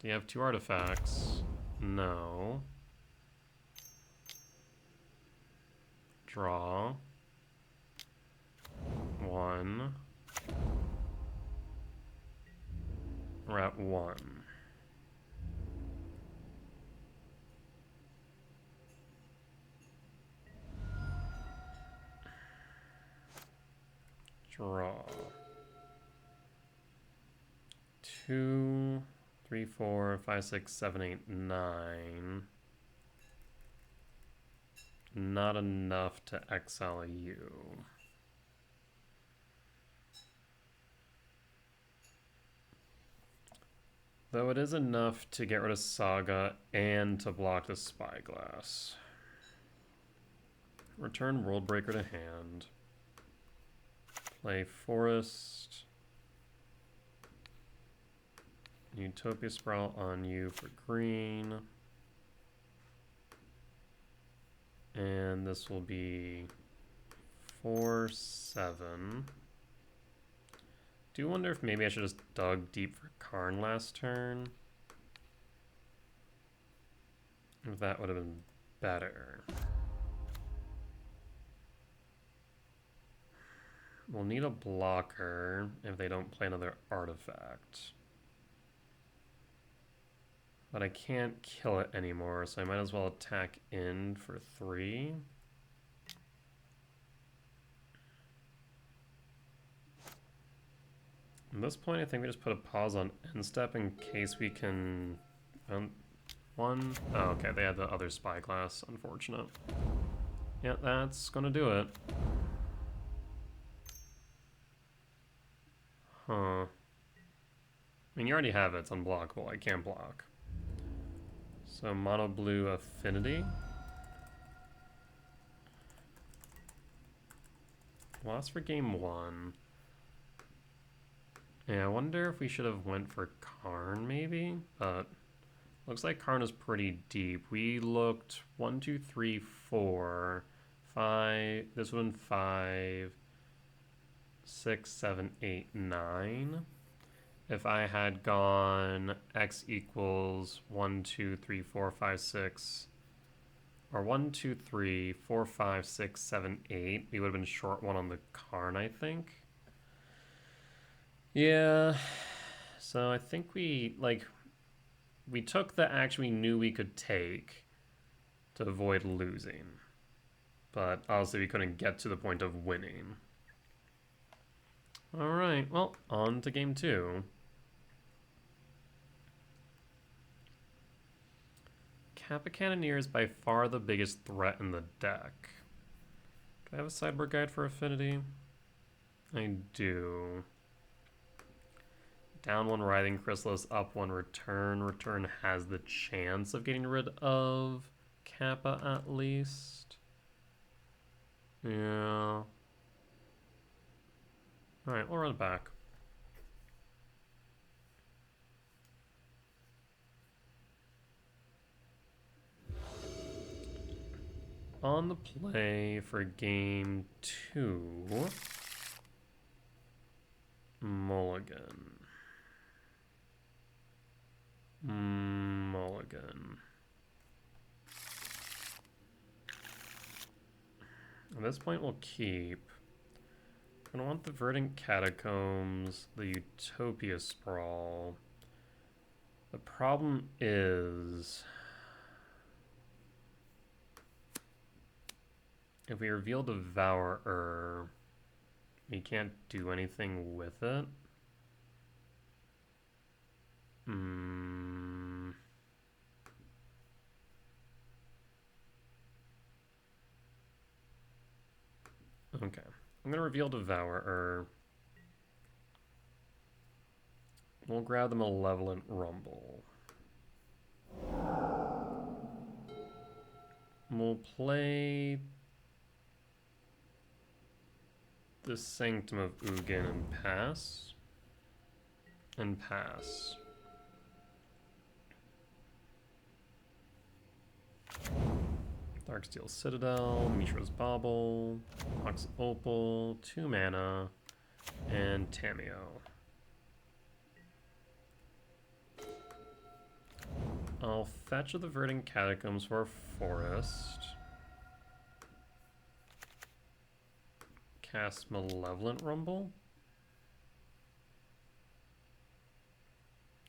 A: Do you have 2 artifacts? No. Draw. 1. We're at 1. Draw. 2, 3, 4, 5, 6, 7, 8, 9. Not enough to exile you. Though it is enough to get rid of Saga and to block the Spyglass. Return Worldbreaker to hand. Play Forest. Utopia Sprawl on you for green. And this will be 4/7. Do wonder if maybe I should just dug deep for Karn last turn. If that would have been better. We'll need a blocker if they don't play another artifact. But I can't kill it anymore, so I might as well attack in for 3. At this point, I think we just put a pause on end step in case we can... one. Oh, okay, they had the other Spyglass. Unfortunate. Yeah, that's gonna do it. Huh. I mean, you already have it. It's unblockable. I can't block. So, Mono-Blue Affinity. Lost for game 1. Yeah, I wonder if we should have went for Karn, maybe? But looks like Karn is pretty deep. We looked 1, 2, 3, 4, 5. This one 5, 6, 7, 8, 9. If I had gone x equals 1, 2, 3, 4, 5, 6, or 1, 2, 3, 4, 5, 6, 7, 8, we would have been short one on the Karn, I think. Yeah, so I think we took the action we knew we could take to avoid losing. But obviously we couldn't get to the point of winning. Alright, well, on to game 2. Kappa Cannoneer is by far the biggest threat in the deck. Do I have a sideboard guide for Affinity? I do. Down 1 Writhing Chrysalis, up 1 Return. Return has the chance of getting rid of Kappa at least. Yeah. Alright, we'll run it back. On the play for game 2, Mulligan. Mulligan. At this point, we'll keep. I'm gonna want the Verdant Catacombs, the Utopia Sprawl. The problem is, if we reveal Devourer, we can't do anything with it. Okay, I'm gonna reveal Devourer. We'll grab the Malevolent Rumble. We'll play the Sanctum of Ugin and pass. And pass. Darksteel Citadel, Mishra's Bauble, Ox Opal, 2 mana, and Tameo. I'll fetch the Verdant Catacombs for a forest. Cast Malevolent Rumble.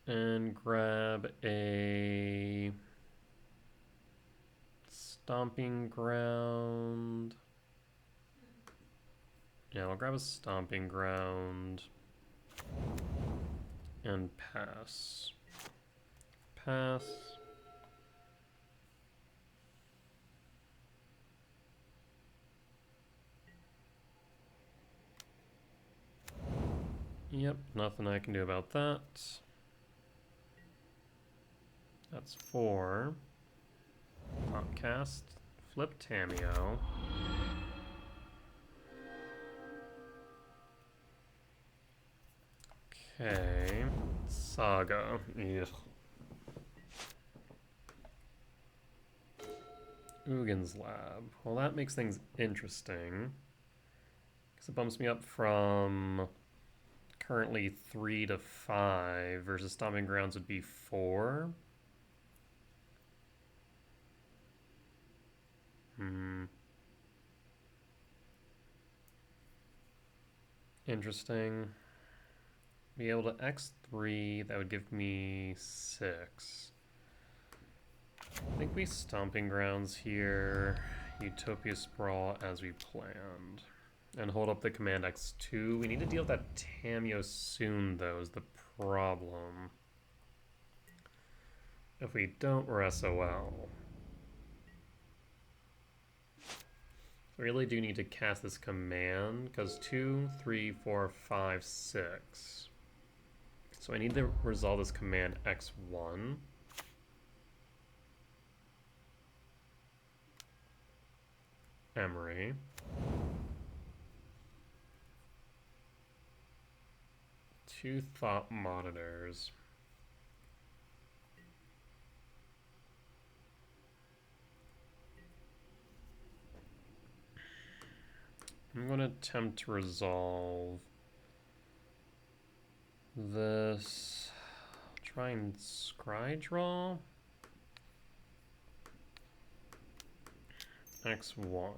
A: And grab a Stomping Ground. Yeah, I'll grab a Stomping Ground. And pass. Pass. Yep, nothing I can do about that. That's 4. Upcast. Flip Tamiyo. Okay. Saga. Ugh. Uggin's Lab. Well, that makes things interesting. Because it bumps me up from currently 3 to 5 versus Stomping Grounds would be 4. Interesting. Be able to X3, that would give me 6. I think we Stomping Grounds here, Utopia Sprawl as we planned. And hold up the command X2. We need to deal with that Tamiyo soon, though, is the problem. If we don't, we're SOL. I really do need to cast this command, because 2, 3, 4, 5, 6. So I need to resolve this command X1. Emery. 2 Thought Monitors. I'm going to attempt to resolve this. Try and scry draw. X1.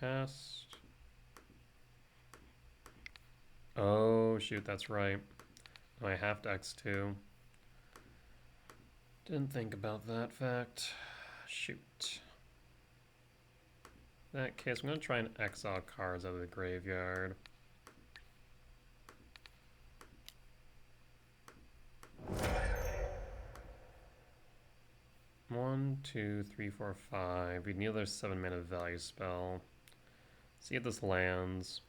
A: Cast. Oh, shoot, that's right. Oh, I have to X2. Didn't think about that fact. Shoot. In that case, I'm going to try and exile cards out of the graveyard. One, 2, 3, 4, 5. We need another 7-mana value spell. See if this lands.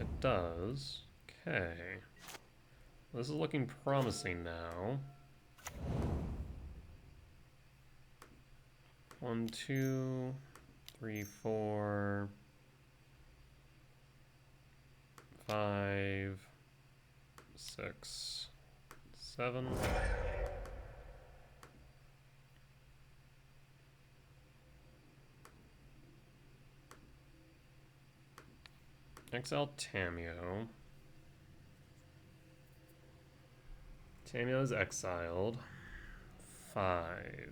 A: It does. Okay. This is looking promising now. 1, 2, 3, 4, 5, 6, 7. Exile Tamiyo. Tamiyo is exiled. 5,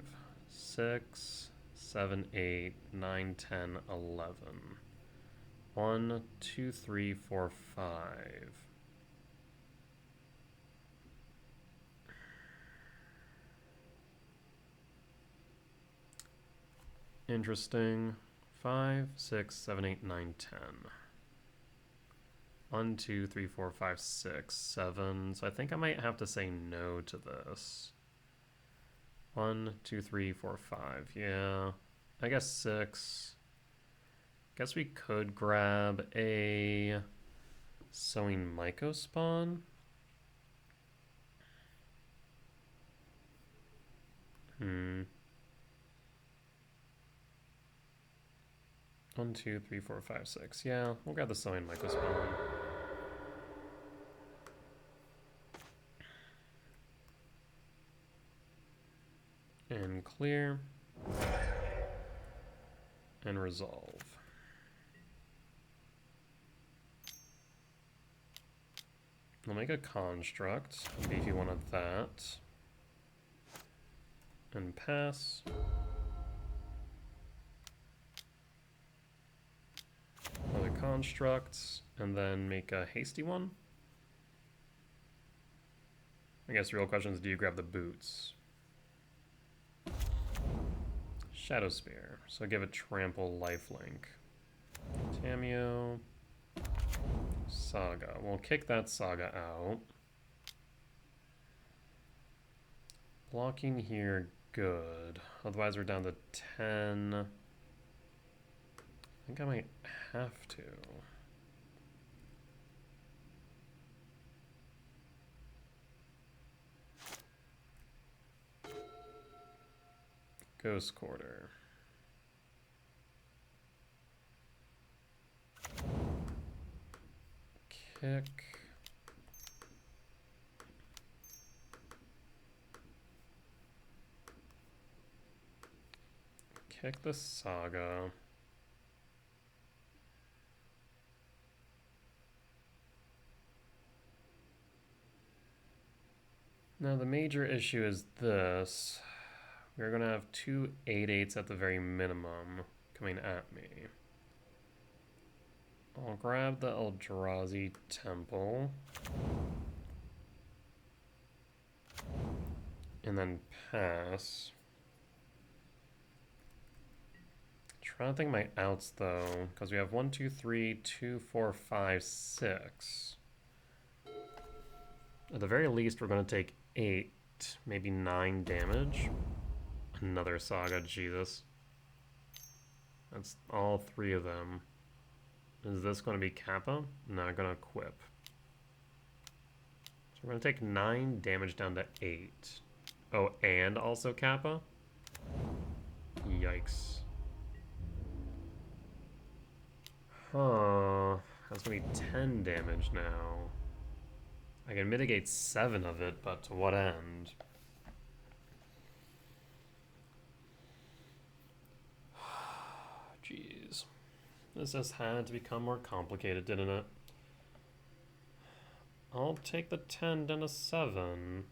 A: 6, 7, 8, 9, 10, 11. 1, 2, 3, 4, 5. Interesting. 5, 6, 7, 8, 9, 10. 1, 2, 3, 4, 5, 6, 7. So I think I might have to say no to this. 1, 2, 3, 4, 5. Yeah. I guess 6. Guess we could grab a Sowing Myco spawn. 1, 2, 3, 4, 5, 6. Yeah, we'll grab the Sowing Myco spawn. And clear. And resolve. We'll make a construct. Beefy one of that. And pass. Another construct. And then make a hasty one. I guess the real question is, do you grab the boots? Shadow Spear. So give it Trample Lifelink. Tameo. Saga. We'll kick that Saga out. Blocking here, good. Otherwise we're down to 10. I think I might have to. Ghost Quarter. Kick. Kick the Saga. Now the major issue is this. We're going to have two 8/8s at the very minimum coming at me. I'll grab the Eldrazi Temple. And then pass. Trying to think of my outs though, because we have 1, 2, 3, 2, 4, 5, 6. At the very least, we're going to take 8, maybe 9 damage. Another Saga, Jesus. That's all 3 of them. Is this going to be Kappa? No, I'm going to equip. So we're going to take 9 damage down to 8. Oh, and also Kappa? Yikes. Huh. That's going to be 10 damage now. I can mitigate 7 of it, but to what end? Jeez. This just had to become more complicated, didn't it? I'll take the 10 down to 7.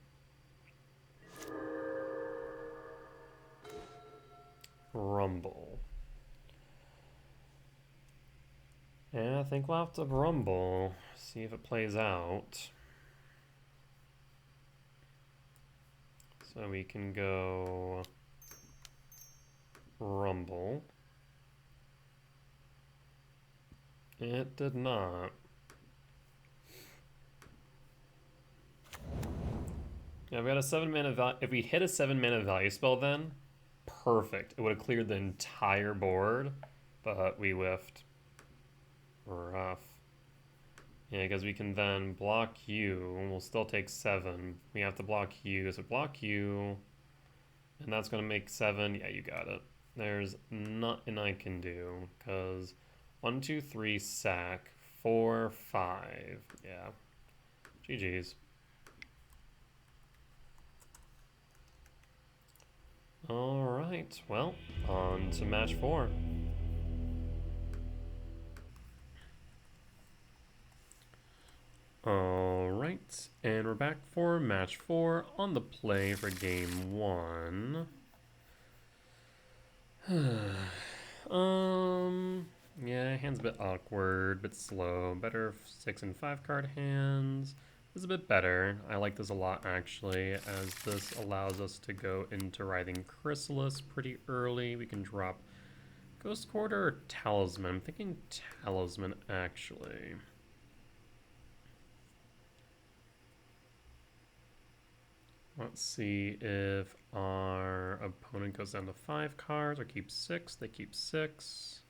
A: Rumble. Yeah, I think we'll have to rumble. See if it plays out. So we can go rumble. It did not. Yeah, we got a 7 mana value. If we hit a 7 mana value spell, then perfect. It would have cleared the entire board, but we whiffed. Rough. Yeah, because we can then block you, and we'll still take 7. We have to block you, so block you, and that's going to make 7. Yeah, you got it. There's nothing I can do, because 1, 2, 3, sack, 4, 5. Yeah. GG's. Alright, well, on to match 4. Alright, and we're back for match 4 on the play for game 1. Yeah, hand's a bit awkward, bit slow. Better 6 and 5 card hands. This is a bit better. I like this a lot actually, as this allows us to go into Writhing Chrysalis pretty early. We can drop Ghost Quarter or Talisman. I'm thinking Talisman actually. Let's see if our opponent goes down to 5 cards or keeps 6. They keep 6.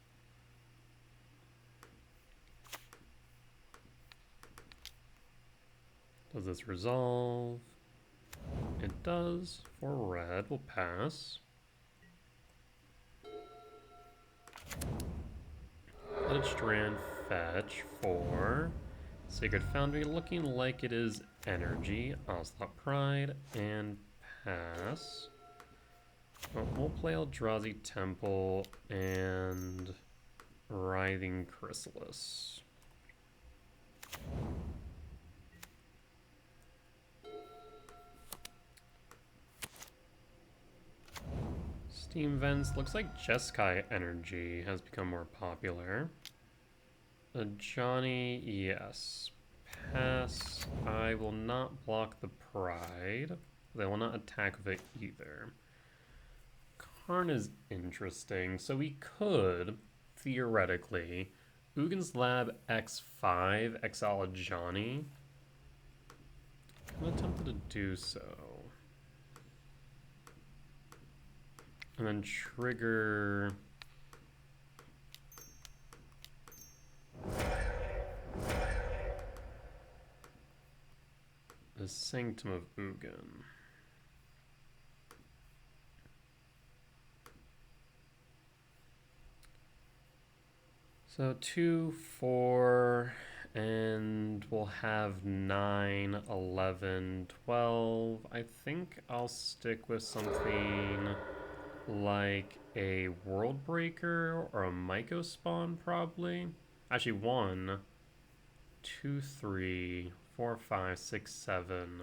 A: Does this resolve? It does. For red, we'll pass. Let Strand fetch for Sacred Foundry, looking like it is energy. Ocelot Pride and pass. Oh, we'll play Eldrazi Temple and Writhing Chrysalis. Steam Vents, looks like Jeskai Energy has become more popular. Johnny, yes. Pass. I I will not block the Pride. They will not attack with it either. Karn is interesting. So we could, theoretically, Ugin's Lab X5, exile a Johnny. I'm tempted to do so. And then trigger... the Sanctum of Ugin. So 2, 4, and we'll have 9, 11, 12. I think I'll stick with something like a World Breaker or a Myco Spawn, probably. Actually, 1, 2, 3, 4, 5, 6, 7,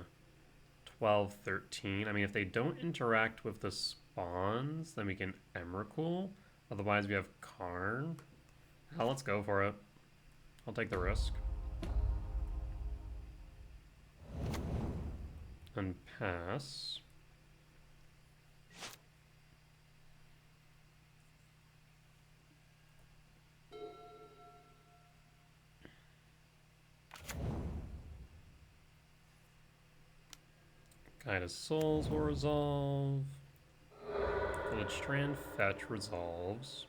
A: 12, 13. I mean, if they don't interact with the spawns, then we can Emrakul. Otherwise, we have Karn. Hell, let's go for it. I'll take the risk. And pass. Guide of Souls will resolve. Village Strand Fetch resolves.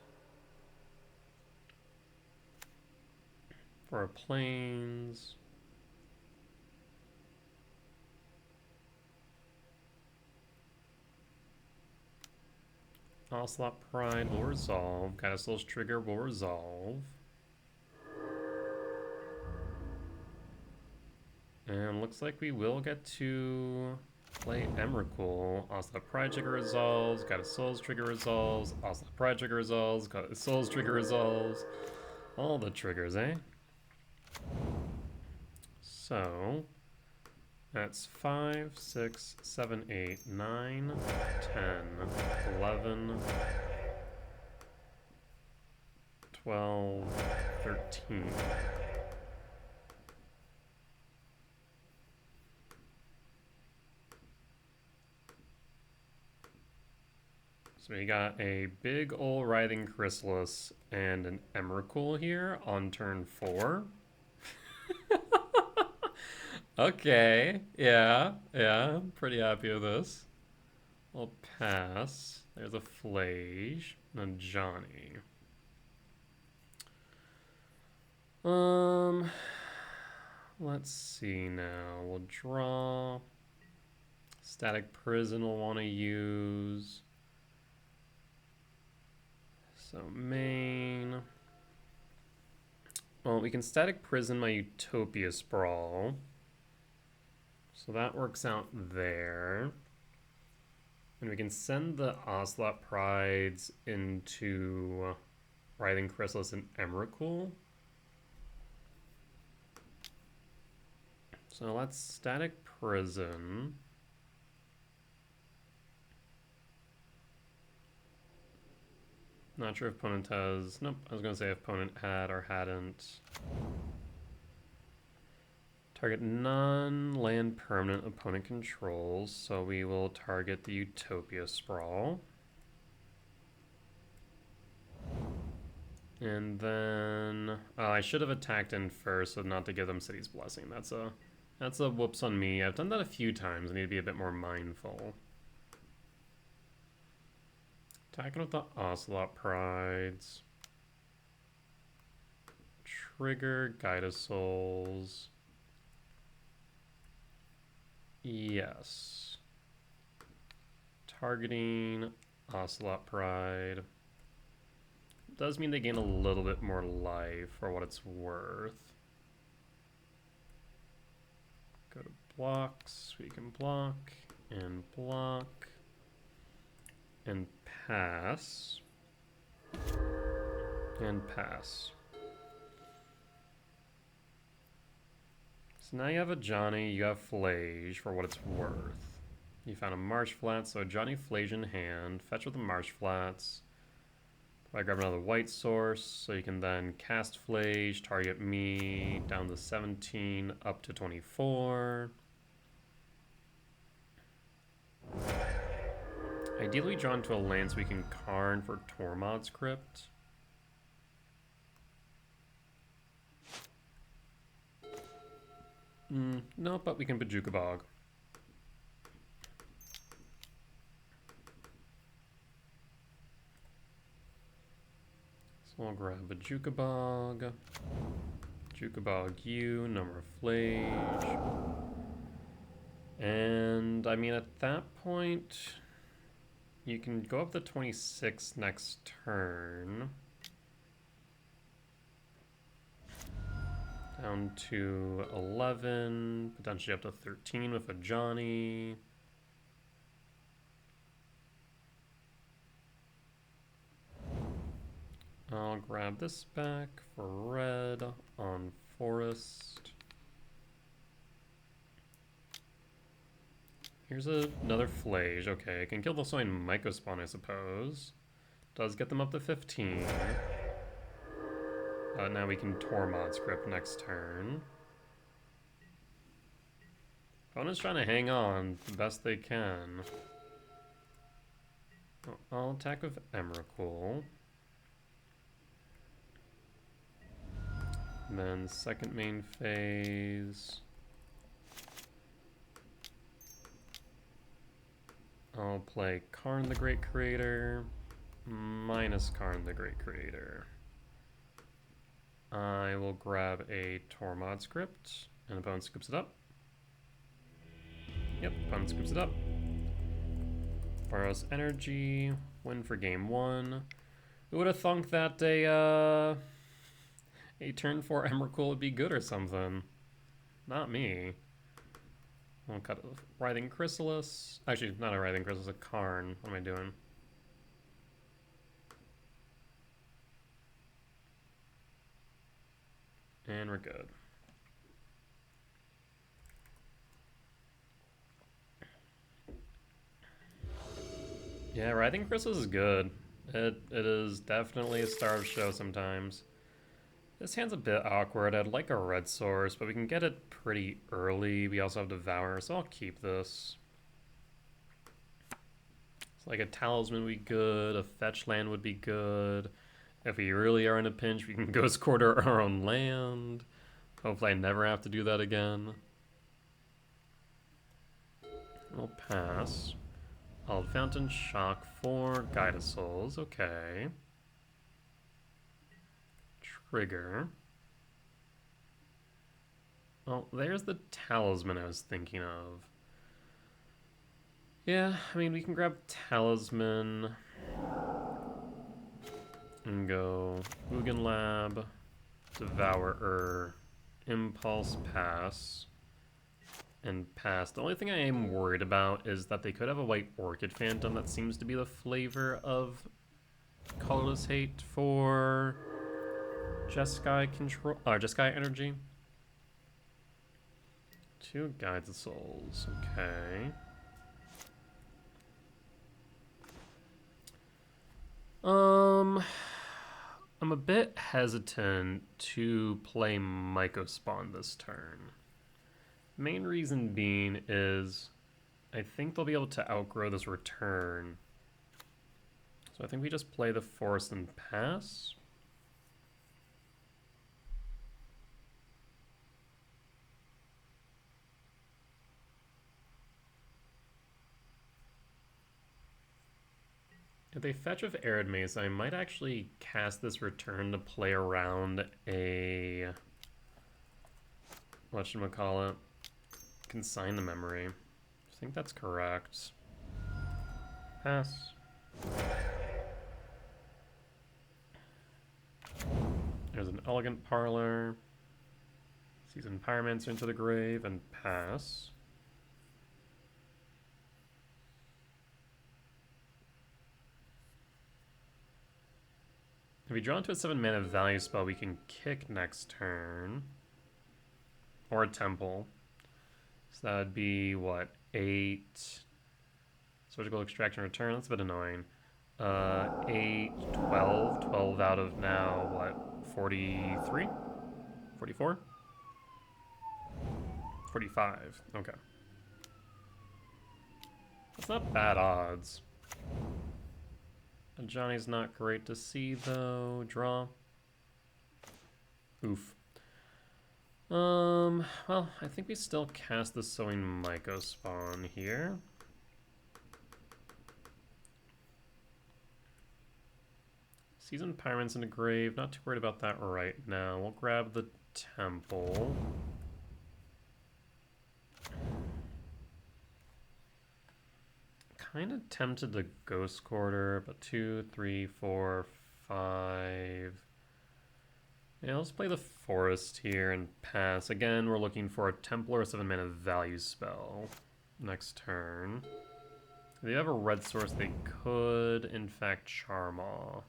A: For our planes. Ocelot Pride will resolve. Guide of Souls Trigger will resolve. And looks like we will get to play Emrakul. Ocelot Pride Trigger resolves. Guide of Souls Trigger resolves. Ocelot Pride Trigger resolves. Guide of Souls Trigger resolves. All the triggers, eh? So that's 5, 6, 7, 8, 9, 10, 11, 12, 13. So we got a big ol' Writhing Chrysalis and an Emrakul here on turn 4. Okay, yeah, I'm pretty happy with this. I'll pass. There's a Flage and a Johnny. Let's see now. We'll draw. Static Prison we'll want to use. So main. Well, we can Static Prison my Utopia Sprawl. So that works out there. And we can send the Ocelot Prides into Writhing Chrysalis and Emrakul. So let's Static Prison. Not sure if opponent has... Nope, I was going to say if opponent had or hadn't. Target non-land permanent opponent controls, so we will target the Utopia Sprawl. And then... I should have attacked in first, so not to give them City's Blessing. That's a whoops on me. I've done that a few times. I need to be a bit more mindful. Attacking with the Ocelot Prides. Trigger Guide of Souls. Yes. Targeting Ocelot Pride. Does mean they gain a little bit more life for what it's worth. Go to blocks. We can block and block and pass and pass. So now you have a Johnny, you have Flage for what it's worth. You found a Marsh Flats, so a Johnny Flage in hand. Fetch with the Marsh Flats. I grab another white source, so you can then cast Flage, target me, down to 17, up to 24. Ideally drawn to a land so we can Karn for Tormod's Crypt. No, but we can Bojuka Bog. So I'll grab Bojuka Bog. Bojuka Bog U, number of Flage. And, I mean, at that point, you can go up to 26 next turn. Down to 11, potentially up to 13 with a Johnny. I'll grab this back for red on Forest. Here's another Flage. Okay, I can kill the Soin Mycospawn, I suppose. Does get them up to 15. Now we can Tormod's Crypt next turn. Opponent's trying to hang on the best they can. I'll attack with Emrakul. And then second main phase. I'll play Karn the Great Creator, minus Karn the Great Creator. I will grab a Tormod's Crypt, and opponent scoops it up. Yep, opponent scoops it up. Boros Energy, win for game 1. Who would have thunk that a turn 4 Emrakul would be good or something? Not me. I'll cut a Writhing Chrysalis. Actually, not a Writhing Chrysalis, a Karn. What am I doing? And we're good. Yeah, Writhing Chrysalis is good. It is definitely a star of show sometimes. This hand's a bit awkward. I'd like a red source, but we can get it pretty early. We also have Devour, so I'll keep this. It's like a Talisman would be good, a fetch land would be good. If we really are in a pinch, we can Ghost Quarter our own land. Hopefully I never have to do that again. We'll pass. I'll Fountain Shock for Guide of Souls, okay. Trigger. Oh, there's the Talisman I was thinking of. Yeah, I mean, we can grab Talisman and go Ugin Lab, Devourer, Impulse, pass, and pass. The only thing I am worried about is that they could have a White Orchid Phantom. That seems to be the flavor of Colorless Hate for Jeskai control, Jeskai Energy. 2 Guides of Souls, okay. I'm a bit hesitant to play Mycospawn this turn. Main reason being is I think they'll be able to outgrow this return. So I think we just play the Forest and pass. If they fetch with Arid Mace, I might actually cast this return to play around a... whatchamacallit? Consign the Memory. I think that's correct. Pass. There's an Elegant Parlor. Season Pyromancer into the grave and pass. If we draw into a 7-mana value spell, we can kick next turn. Or a Temple. So that would be, what, 8? Surgical Extraction Return, that's a bit annoying. 8, 12. 12 out of now, what, 43? 44? 45. Okay. That's not bad odds. Johnny's not great to see, though. Draw. Oof. Well, I think we still cast the Sowing Myco spawn here. Seasoned Pyramids in the grave. Not too worried about that right now. We'll grab the temple. Kind of tempted to Ghost Quarter, but 2, 3, 4, 5. Yeah, let's play the Forest here and pass. Again, we're looking for a Templar 7-mana value spell next turn. If they have a red source, they could, in fact, Charm Awe.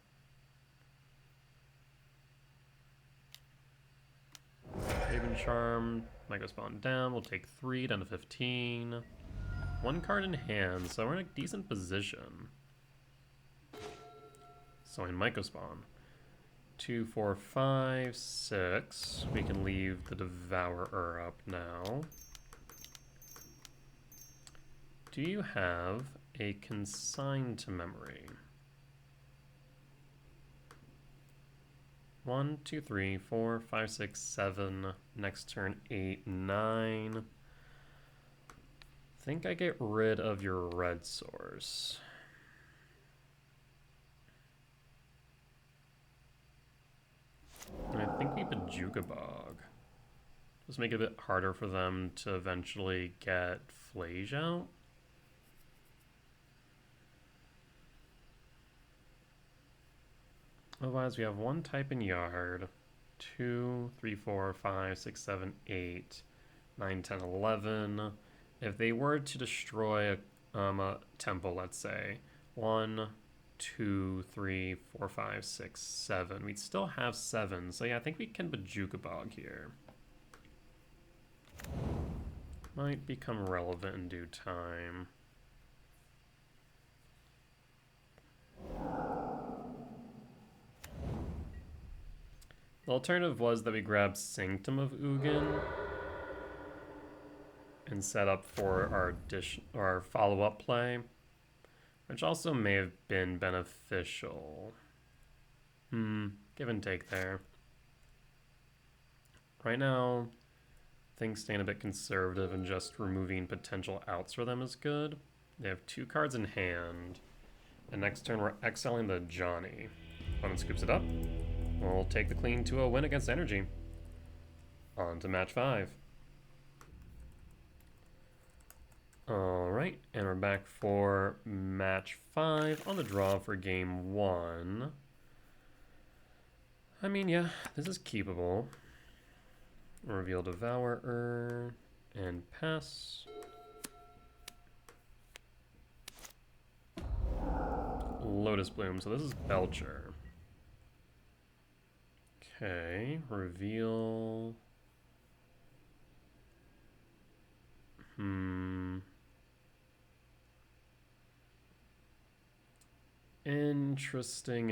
A: Raven Charm, Myco spawn down. We'll take 3 down to 15. 1 card in hand, so we're in a decent position. So in Myco spawn. 2, 4, 5, 6. We can leave the Devourer up now. Do you have a Consign to Memory? 1, 2, 3, 4, 5, 6, 7. Next turn 8, 9. I think I get rid of your red source. And I think we Bajuka Bog. Just make it a bit harder for them to eventually get Flage out. Otherwise, we have 1 type in Yard. 2, 3, 4, 5, 6, 7, 8, 9, 10, 11. If they were to destroy a temple, let's say, 1, 2, 3, 4, 5, 6, 7. We'd still have 7. So yeah, I think we can Bajuka Bog here. Might become relevant in due time. The alternative was that we grab Sanctum of Ugin and set up for our follow-up play, which also may have been beneficial. Give and take there. Right now, things staying a bit conservative and just removing potential outs for them is good. They have 2 cards in hand, and next turn we're exiling the Johnny. Opponent scoops it up. We'll take the clean 2-0 win against Energy. On to match 5. Alright, and we're back for match 5 on the draw for game 1. I mean, yeah, this is keepable. Reveal Devourer and pass. Lotus Bloom, so this is Belcher. Okay, reveal. Interesting.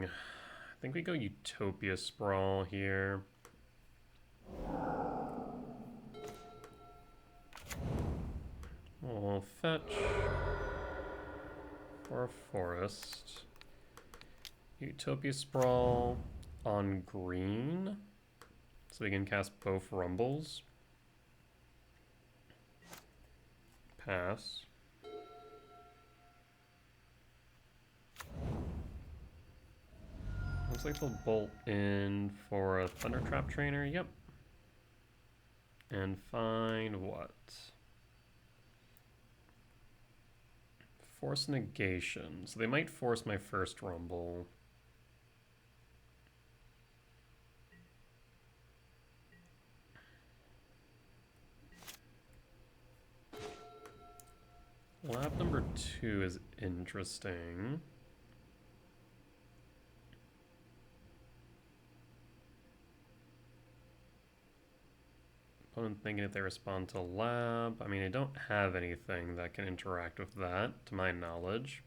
A: I think we go Utopia Sprawl here. We'll fetch for a forest. Utopia Sprawl on green, so we can cast both Rumbles. Pass. Looks like they'll bolt in for a Thundertrap Trainer, yep. And find what? Force Negation. So they might force my first Rumble. Lab number 2 is interesting. Opponent thinking if they respond to lab. I mean, I don't have anything that can interact with that, to my knowledge.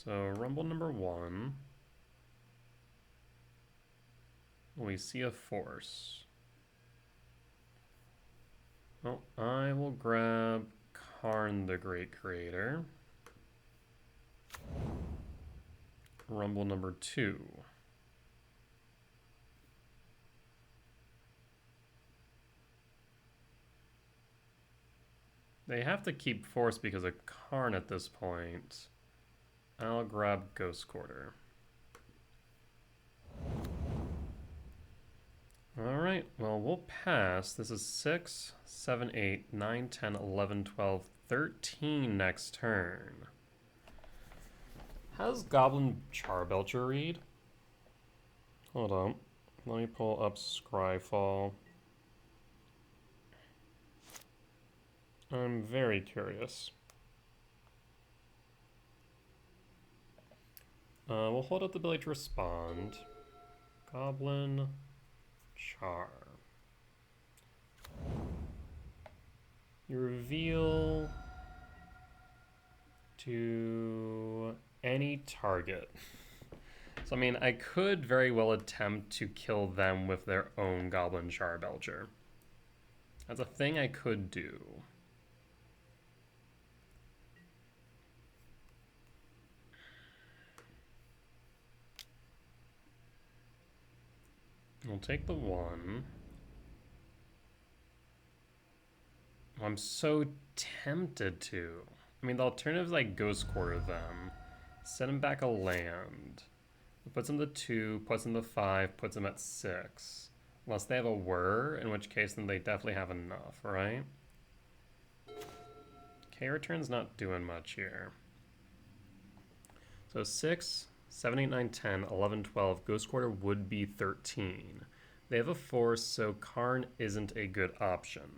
A: So rumble number 1. We see a force. Well, I will grab Karn the Great Creator. Rumble number 2. They have to keep force because of Karn at this point. I'll grab Ghost Quarter. Alright, well, we'll pass. This is 6, 7, 8, 9, 10, 11, 12, 13 next turn. How does Goblin Charbelcher read? Hold on. Let me pull up Scryfall. I'm very curious. We'll hold up the ability to respond. Goblin Char. You reveal to any target. So, I mean, I could very well attempt to kill them with their own Goblin Charbelcher. That's a thing I could do. We'll take the 1. I'm so tempted to. I mean, the alternative is like Ghost Quarter them. Send them back a land. It puts them to 2, puts them to 5, puts them at 6. Unless they have a whir, in which case then they definitely have enough, right? K return's not doing much here. So 6, 7, 8, 9, 10, 11, 12. Ghost Quarter would be 13. They have a force, so Karn isn't a good option.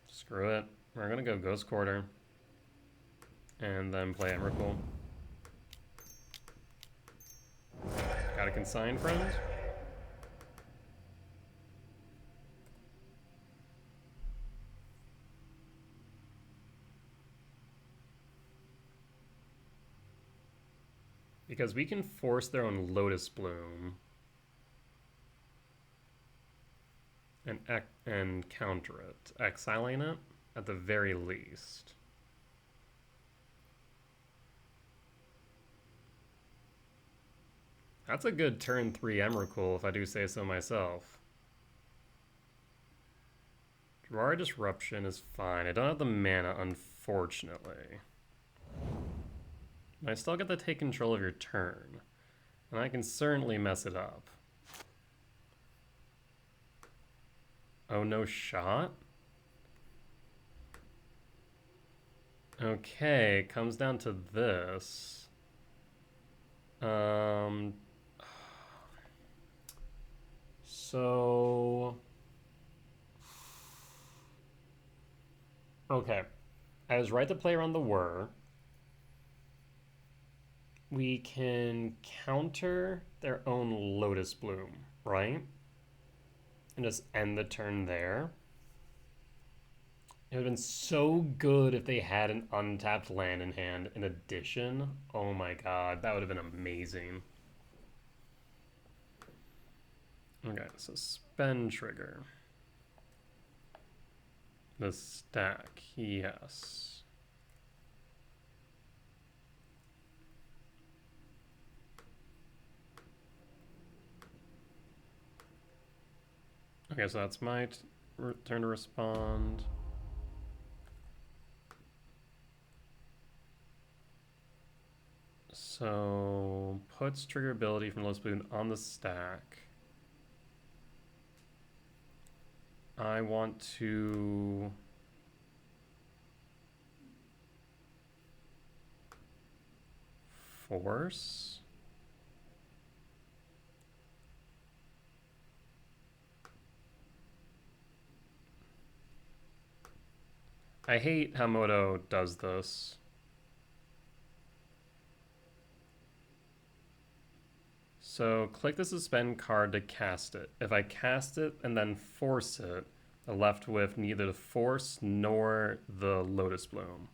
A: Screw it. We're going to go Ghost Quarter. And then play Emrakul. Got a consign, friend? Because we can force their own Lotus Bloom and counter it, exiling it at the very least. That's a good turn 3 Emrakul, if I do say so myself. Druara Disruption is fine. I don't have the mana, unfortunately. I still get to take control of your turn, and I can certainly mess it up. Oh, no shot? Okay, comes down to this. So... Okay. I was right to play around the whir. We can counter their own Lotus Bloom, right? And just end the turn there. It would have been so good if they had an untapped land in hand in addition. Oh my god, that would have been amazing. Okay, so spend trigger. The stack, yes. Okay, so that's my turn to respond. So, puts trigger ability from Lotus Bloom on the stack. I want to... force? I hate how Moto does this. So click the suspend card to cast it. If I cast it and then force it, I'm left with neither the force nor the Lotus Bloom.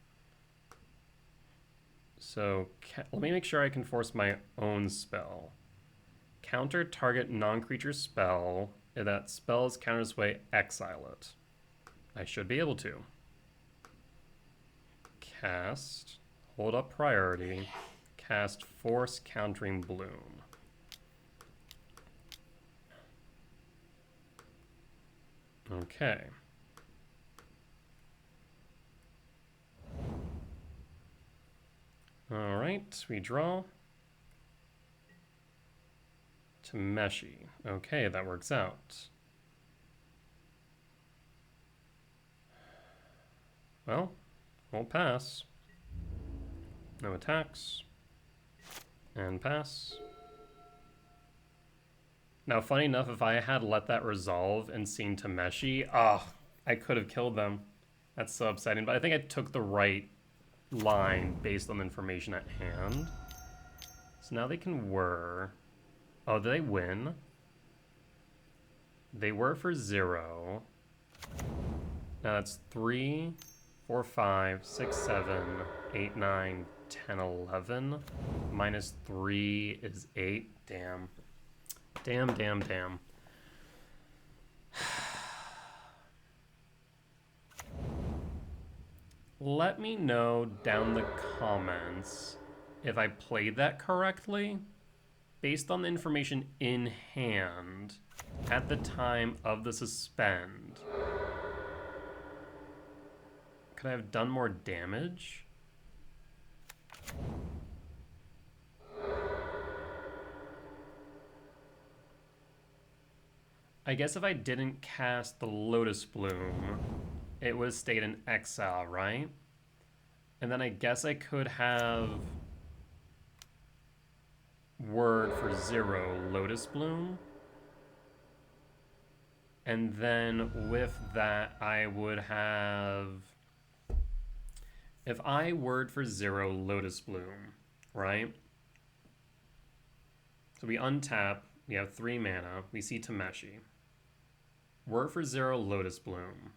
A: So let me make sure I can force my own spell. Counter target non-creature spell. If that spell is countered this way, exile it. I should be able to. Cast. Hold up priority. Cast Force Countering Bloom. Okay. All right, we draw. Tameshi. Okay, that works out. Well, we'll pass. No attacks. And pass. Now, funny enough, if I had let that resolve and seen Tameshi, I could have killed them. That's so upsetting. But I think I took the right line based on the information at hand. So now they can whir. Oh, did they win? They were for 0. Now that's 3, 4, 5, 6, 7, 8, 9, 10, 11. Minus 3 is 8. Damn. Damn. Let me know down the comments if I played that correctly. Based on the information in hand at the time of the suspend, could I have done more damage? I guess if I didn't cast the Lotus Bloom, it would have stayed in exile, right? And then I guess I could have word for 0 Lotus Bloom. And then with that, I would have... If I word for 0 Lotus Bloom, right? So we untap, we have 3 mana, we see Tameshi. Word for 0 Lotus Bloom.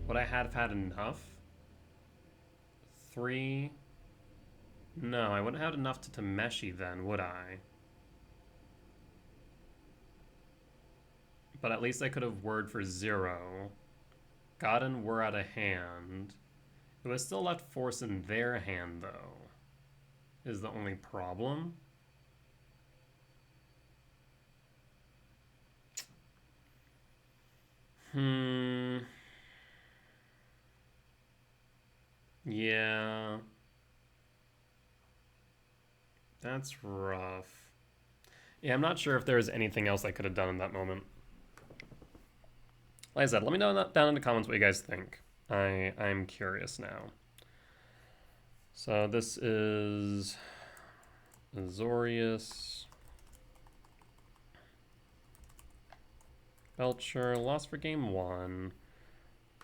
A: Would I have had enough? 3... No, I wouldn't have enough to Tameshi then, would I? But at least I could have word for 0. Gotten were out of hand. It was still left force in their hand, though. Is the only problem. Yeah. That's rough. Yeah, I'm not sure if there was anything else I could have done in that moment. Like I said, let me know down in the comments what you guys think. I'm curious now. So this is Azorius. Belcher, lost for game 1.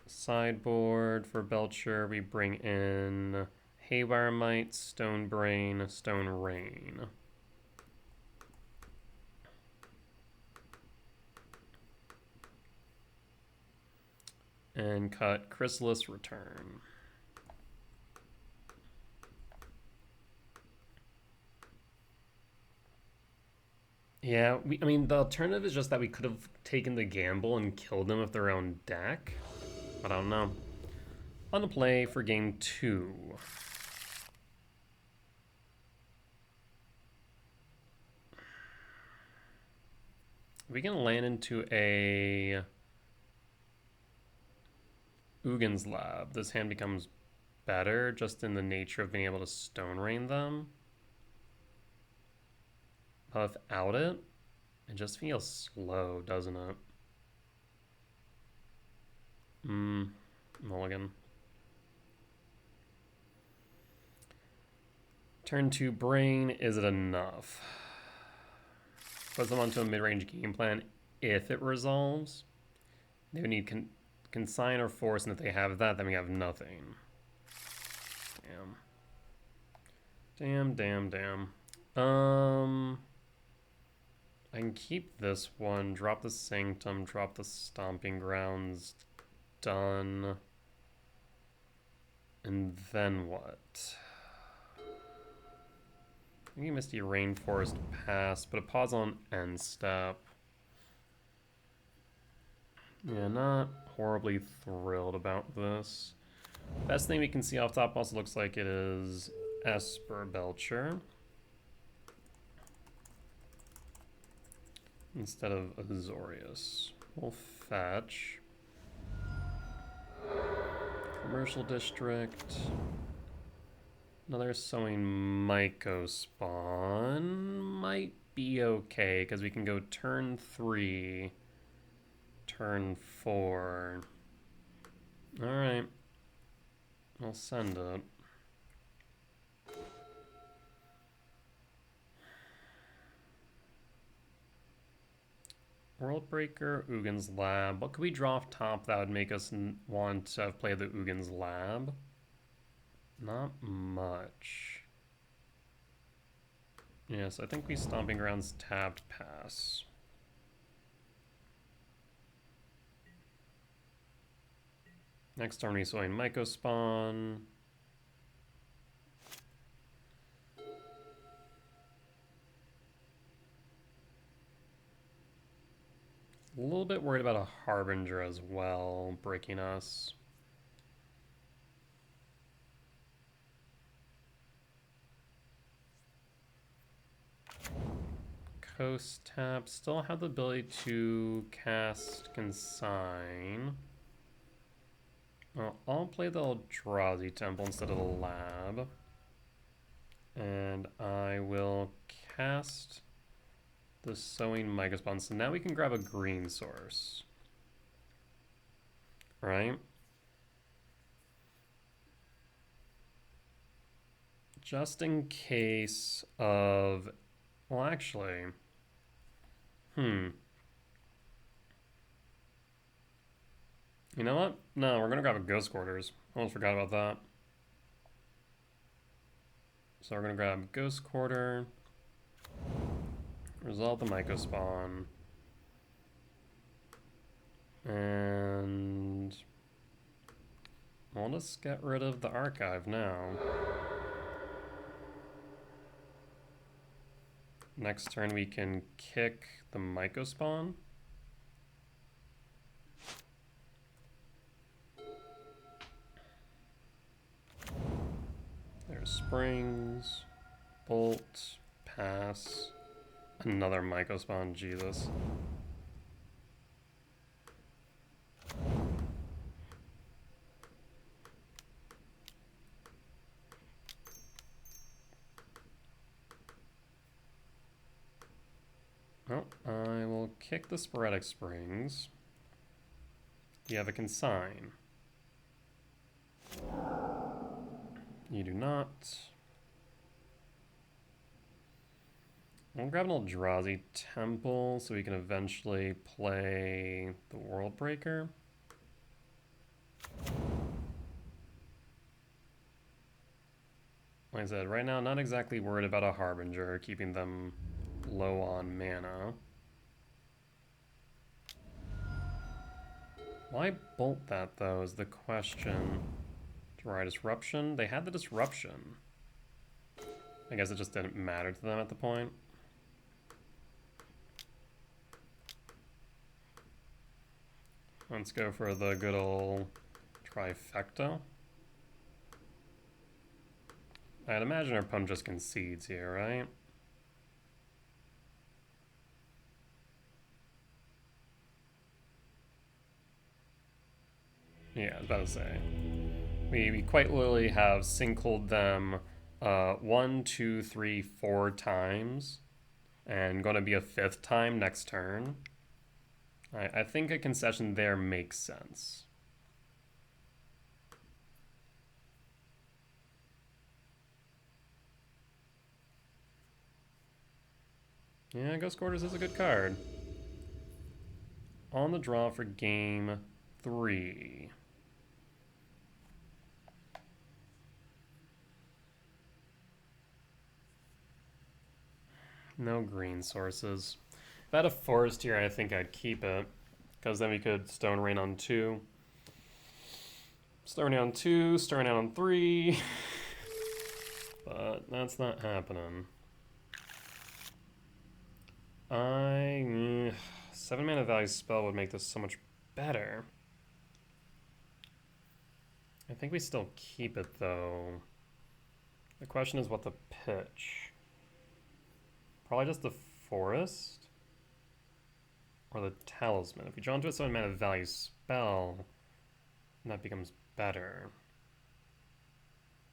A: Sideboard for Belcher, we bring in Haywire Mite, Stone Brain, Stone Rain. And cut Chrysalis Return. Yeah, I mean, the alternative is just that we could have taken the gamble and killed them with their own deck. I don't know. On the play for game 2. We can land into a Uggin's Lab. This hand becomes better just in the nature of being able to Stone Rain them. But without it, it just feels slow, doesn't it? Mulligan. Turn 2 Brain, is it enough? Puts them onto a mid-range game plan if it resolves. They would need Consign or Force, and if they have that, then we have nothing. Damn. I can keep this one, drop the Sanctum, drop the Stomping Grounds, done. And then what? I think Misty Rainforest passed, but a pause on end step. Yeah, not horribly thrilled about this. Best thing we can see off top also looks like it is Esper Belcher instead of Azorius. We'll fetch. Commercial District. Another Sowing Myco spawn might be okay because we can go turn 3, turn 4. Alright. I'll send it. Worldbreaker, Ugin's Lab. What could we draw off top that would make us want to play the Ugin's Lab? Not much. Yes, I think we Stomping Grounds tapped pass. Next turn we Sowing Myco spawn. A little bit worried about a Harbinger as well, breaking us. Coast tap. Still have the ability to cast Consign. Well, I'll play the Eldrazi Temple instead of the Lab. And I will cast the Sowing Myco spawn. So now we can grab a green source. Right? Just in case of... Well, actually... You know what? No, we're gonna grab a Ghost Quarters. Almost forgot about that. So we're gonna grab Ghost Quarter. Resolve the Myco spawn. And... we'll just get rid of the archive now. Next turn we can kick the Myco spawn. There's Springs, Bolt, pass, another Myco spawn, Jesus. Oh, I will kick the Sporadic Springs. You have a Consign. You do not. I'll grab an Eldrazi Temple so we can eventually play the Worldbreaker. Like I said, right now, not exactly worried about a Harbinger, keeping them low on mana. Why bolt that, though, is the question. Dry Disruption? They had the Disruption. I guess it just didn't matter to them at the point. Let's go for the good old Trifecta. I'd imagine our opponent just concedes here, right? Yeah, I was about to say. We quite literally have sinkholed them 1, 2, 3, 4 times, and going to be a 5th time next turn. I think a concession there makes sense. Yeah, Ghost Quarters is a good card. On the draw for game 3. No green sources. If I had a forest here, I think I'd keep it, because then we could Stone Rain on 2. Starting on 2, starting on 3. But that's not happening. 7 mana value spell would make this so much better. I think we still keep it though. The question is what the pitch. Probably just the forest or the talisman. If we draw into a 7 mana value spell, that becomes better.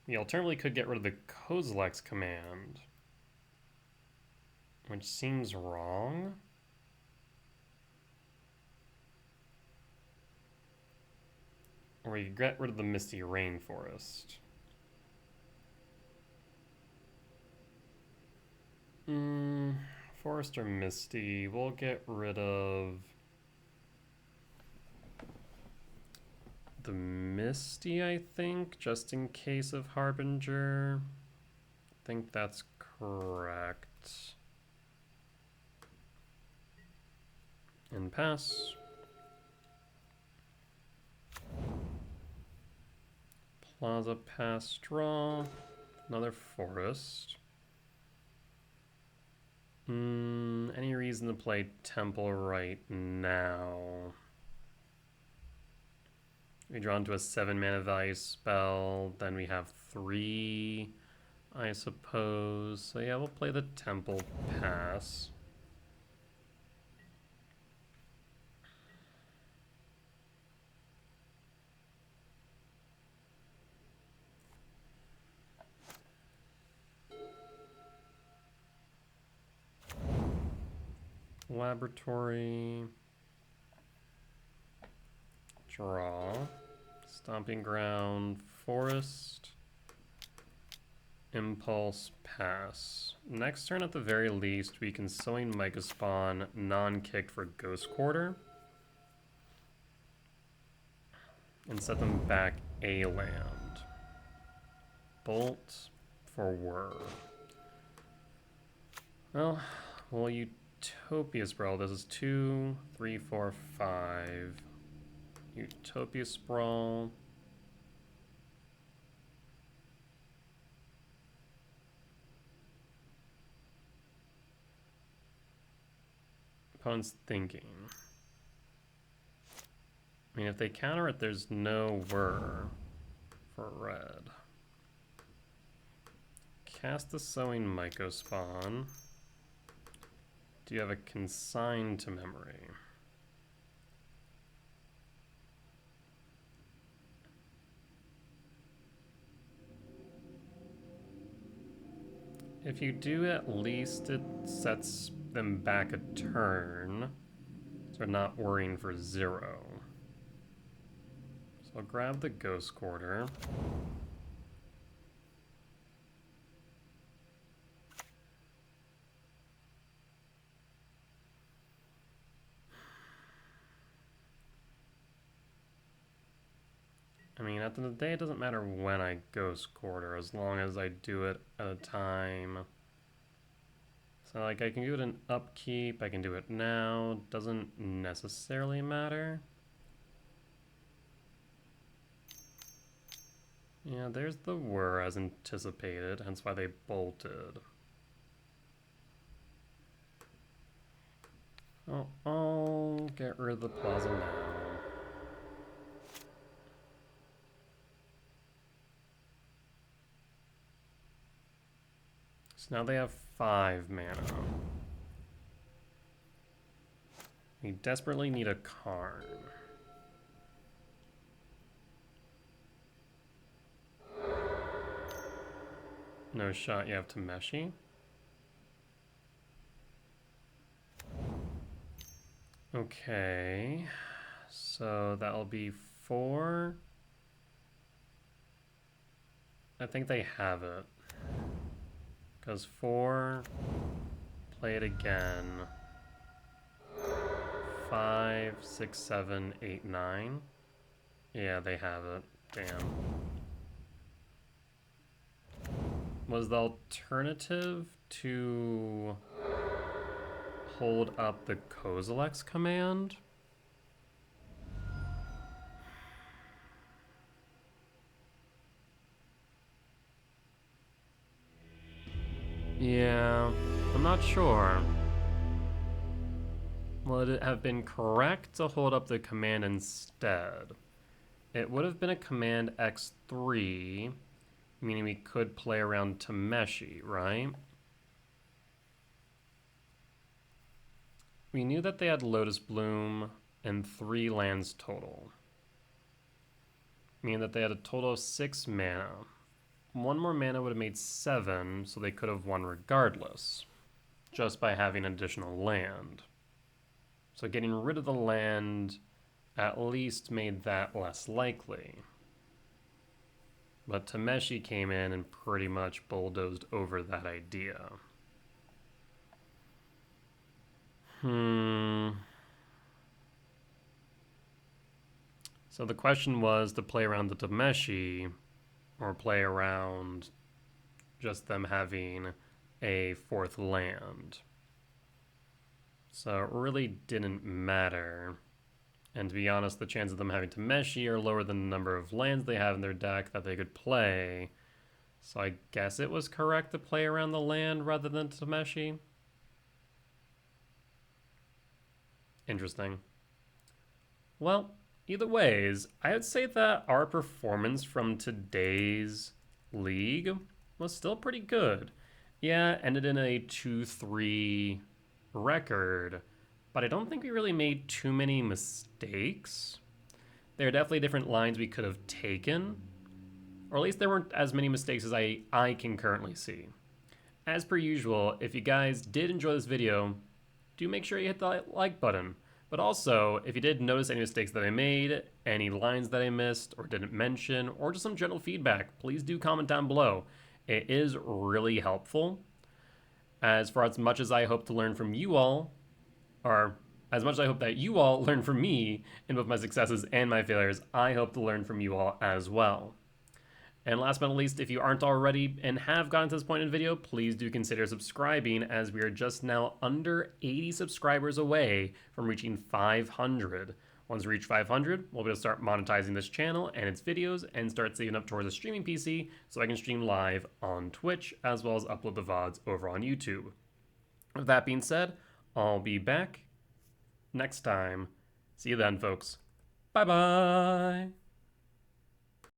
A: We alternatively could get rid of the Kozilek's command, which seems wrong. Or we could get rid of the Misty Rainforest. Forest or Misty, we'll get rid of the Misty, I think, just in case of Harbinger. I think that's correct. And pass. Plaza, pass, draw. Another forest. Any reason to play Temple right now? We draw into a 7 mana value spell, then we have 3, I suppose. So yeah, we'll play the Temple, pass. Laboratory, draw, Stomping Ground, Forest, Impulse, pass. Next turn at the very least, we can Sowing Mycospawn non-kicked for Ghost Quarter and set them back a land. Bolt for Whir. Well, Utopia Sprawl. This is 2, 3, 4, 5. Utopia Sprawl. Opponent's thinking. I mean, if they counter it, there's no Whir for red. Cast the Sowing Mycospawn. Do you have a Consign to Memory? If you do, at least it sets them back a turn, so they're not worrying for 0. So I'll grab the Ghost Quarter. I mean, at the end of the day, it doesn't matter when I Ghost Quarter, as long as I do it at a time. So, like, I can do it in upkeep, I can do it now, doesn't necessarily matter. Yeah, there's the Whir as anticipated, hence why they bolted. Oh, I'll get rid of the Plaza now. So now they have 5 mana. We desperately need a Karn. No shot, you have Tameshi. Okay, so that'll be 4. I think they have it. Because 4, play it again. 5, 6, 7, 8, 9. Yeah, they have it. Damn. Was the alternative to hold up the Kozilek's command? Yeah, I'm not sure. Would it have been correct to hold up the command instead? It would have been a command X3, meaning we could play around Tameshi, right? We knew that they had Lotus Bloom and 3 lands total, meaning that they had a total of 6 mana. 1 more mana would have made 7, so they could have won regardless, just by having an additional land. So getting rid of the land at least made that less likely. But Tameshi came in and pretty much bulldozed over that idea. So the question was to play around the Tameshi or play around just them having a 4th land. So it really didn't matter. And to be honest, the chance of them having Tameshi are lower than the number of lands they have in their deck that they could play. So I guess it was correct to play around the land rather than Tameshi. Interesting. Well, either ways, I would say that our performance from today's league was still pretty good. Yeah, ended in a 2-3 record, but I don't think we really made too many mistakes. There are definitely different lines we could have taken, or at least there weren't as many mistakes as I can currently see. As per usual, if you guys did enjoy this video, do make sure you hit the like button. But also, if you did notice any mistakes that I made, any lines that I missed or didn't mention, or just some general feedback, please do comment down below. It is really helpful. As much as I hope to learn from you all, or as much as I hope that you all learn from me in both my successes and my failures, I hope to learn from you all as well. And last but not least, if you aren't already and have gotten to this point in the video, please do consider subscribing, as we are just now under 80 subscribers away from reaching 500. Once we reach 500, we'll be able to start monetizing this channel and its videos and start saving up towards a streaming PC so I can stream live on Twitch as well as upload the VODs over on YouTube. With that being said, I'll be back next time. See you then, folks. Bye-bye!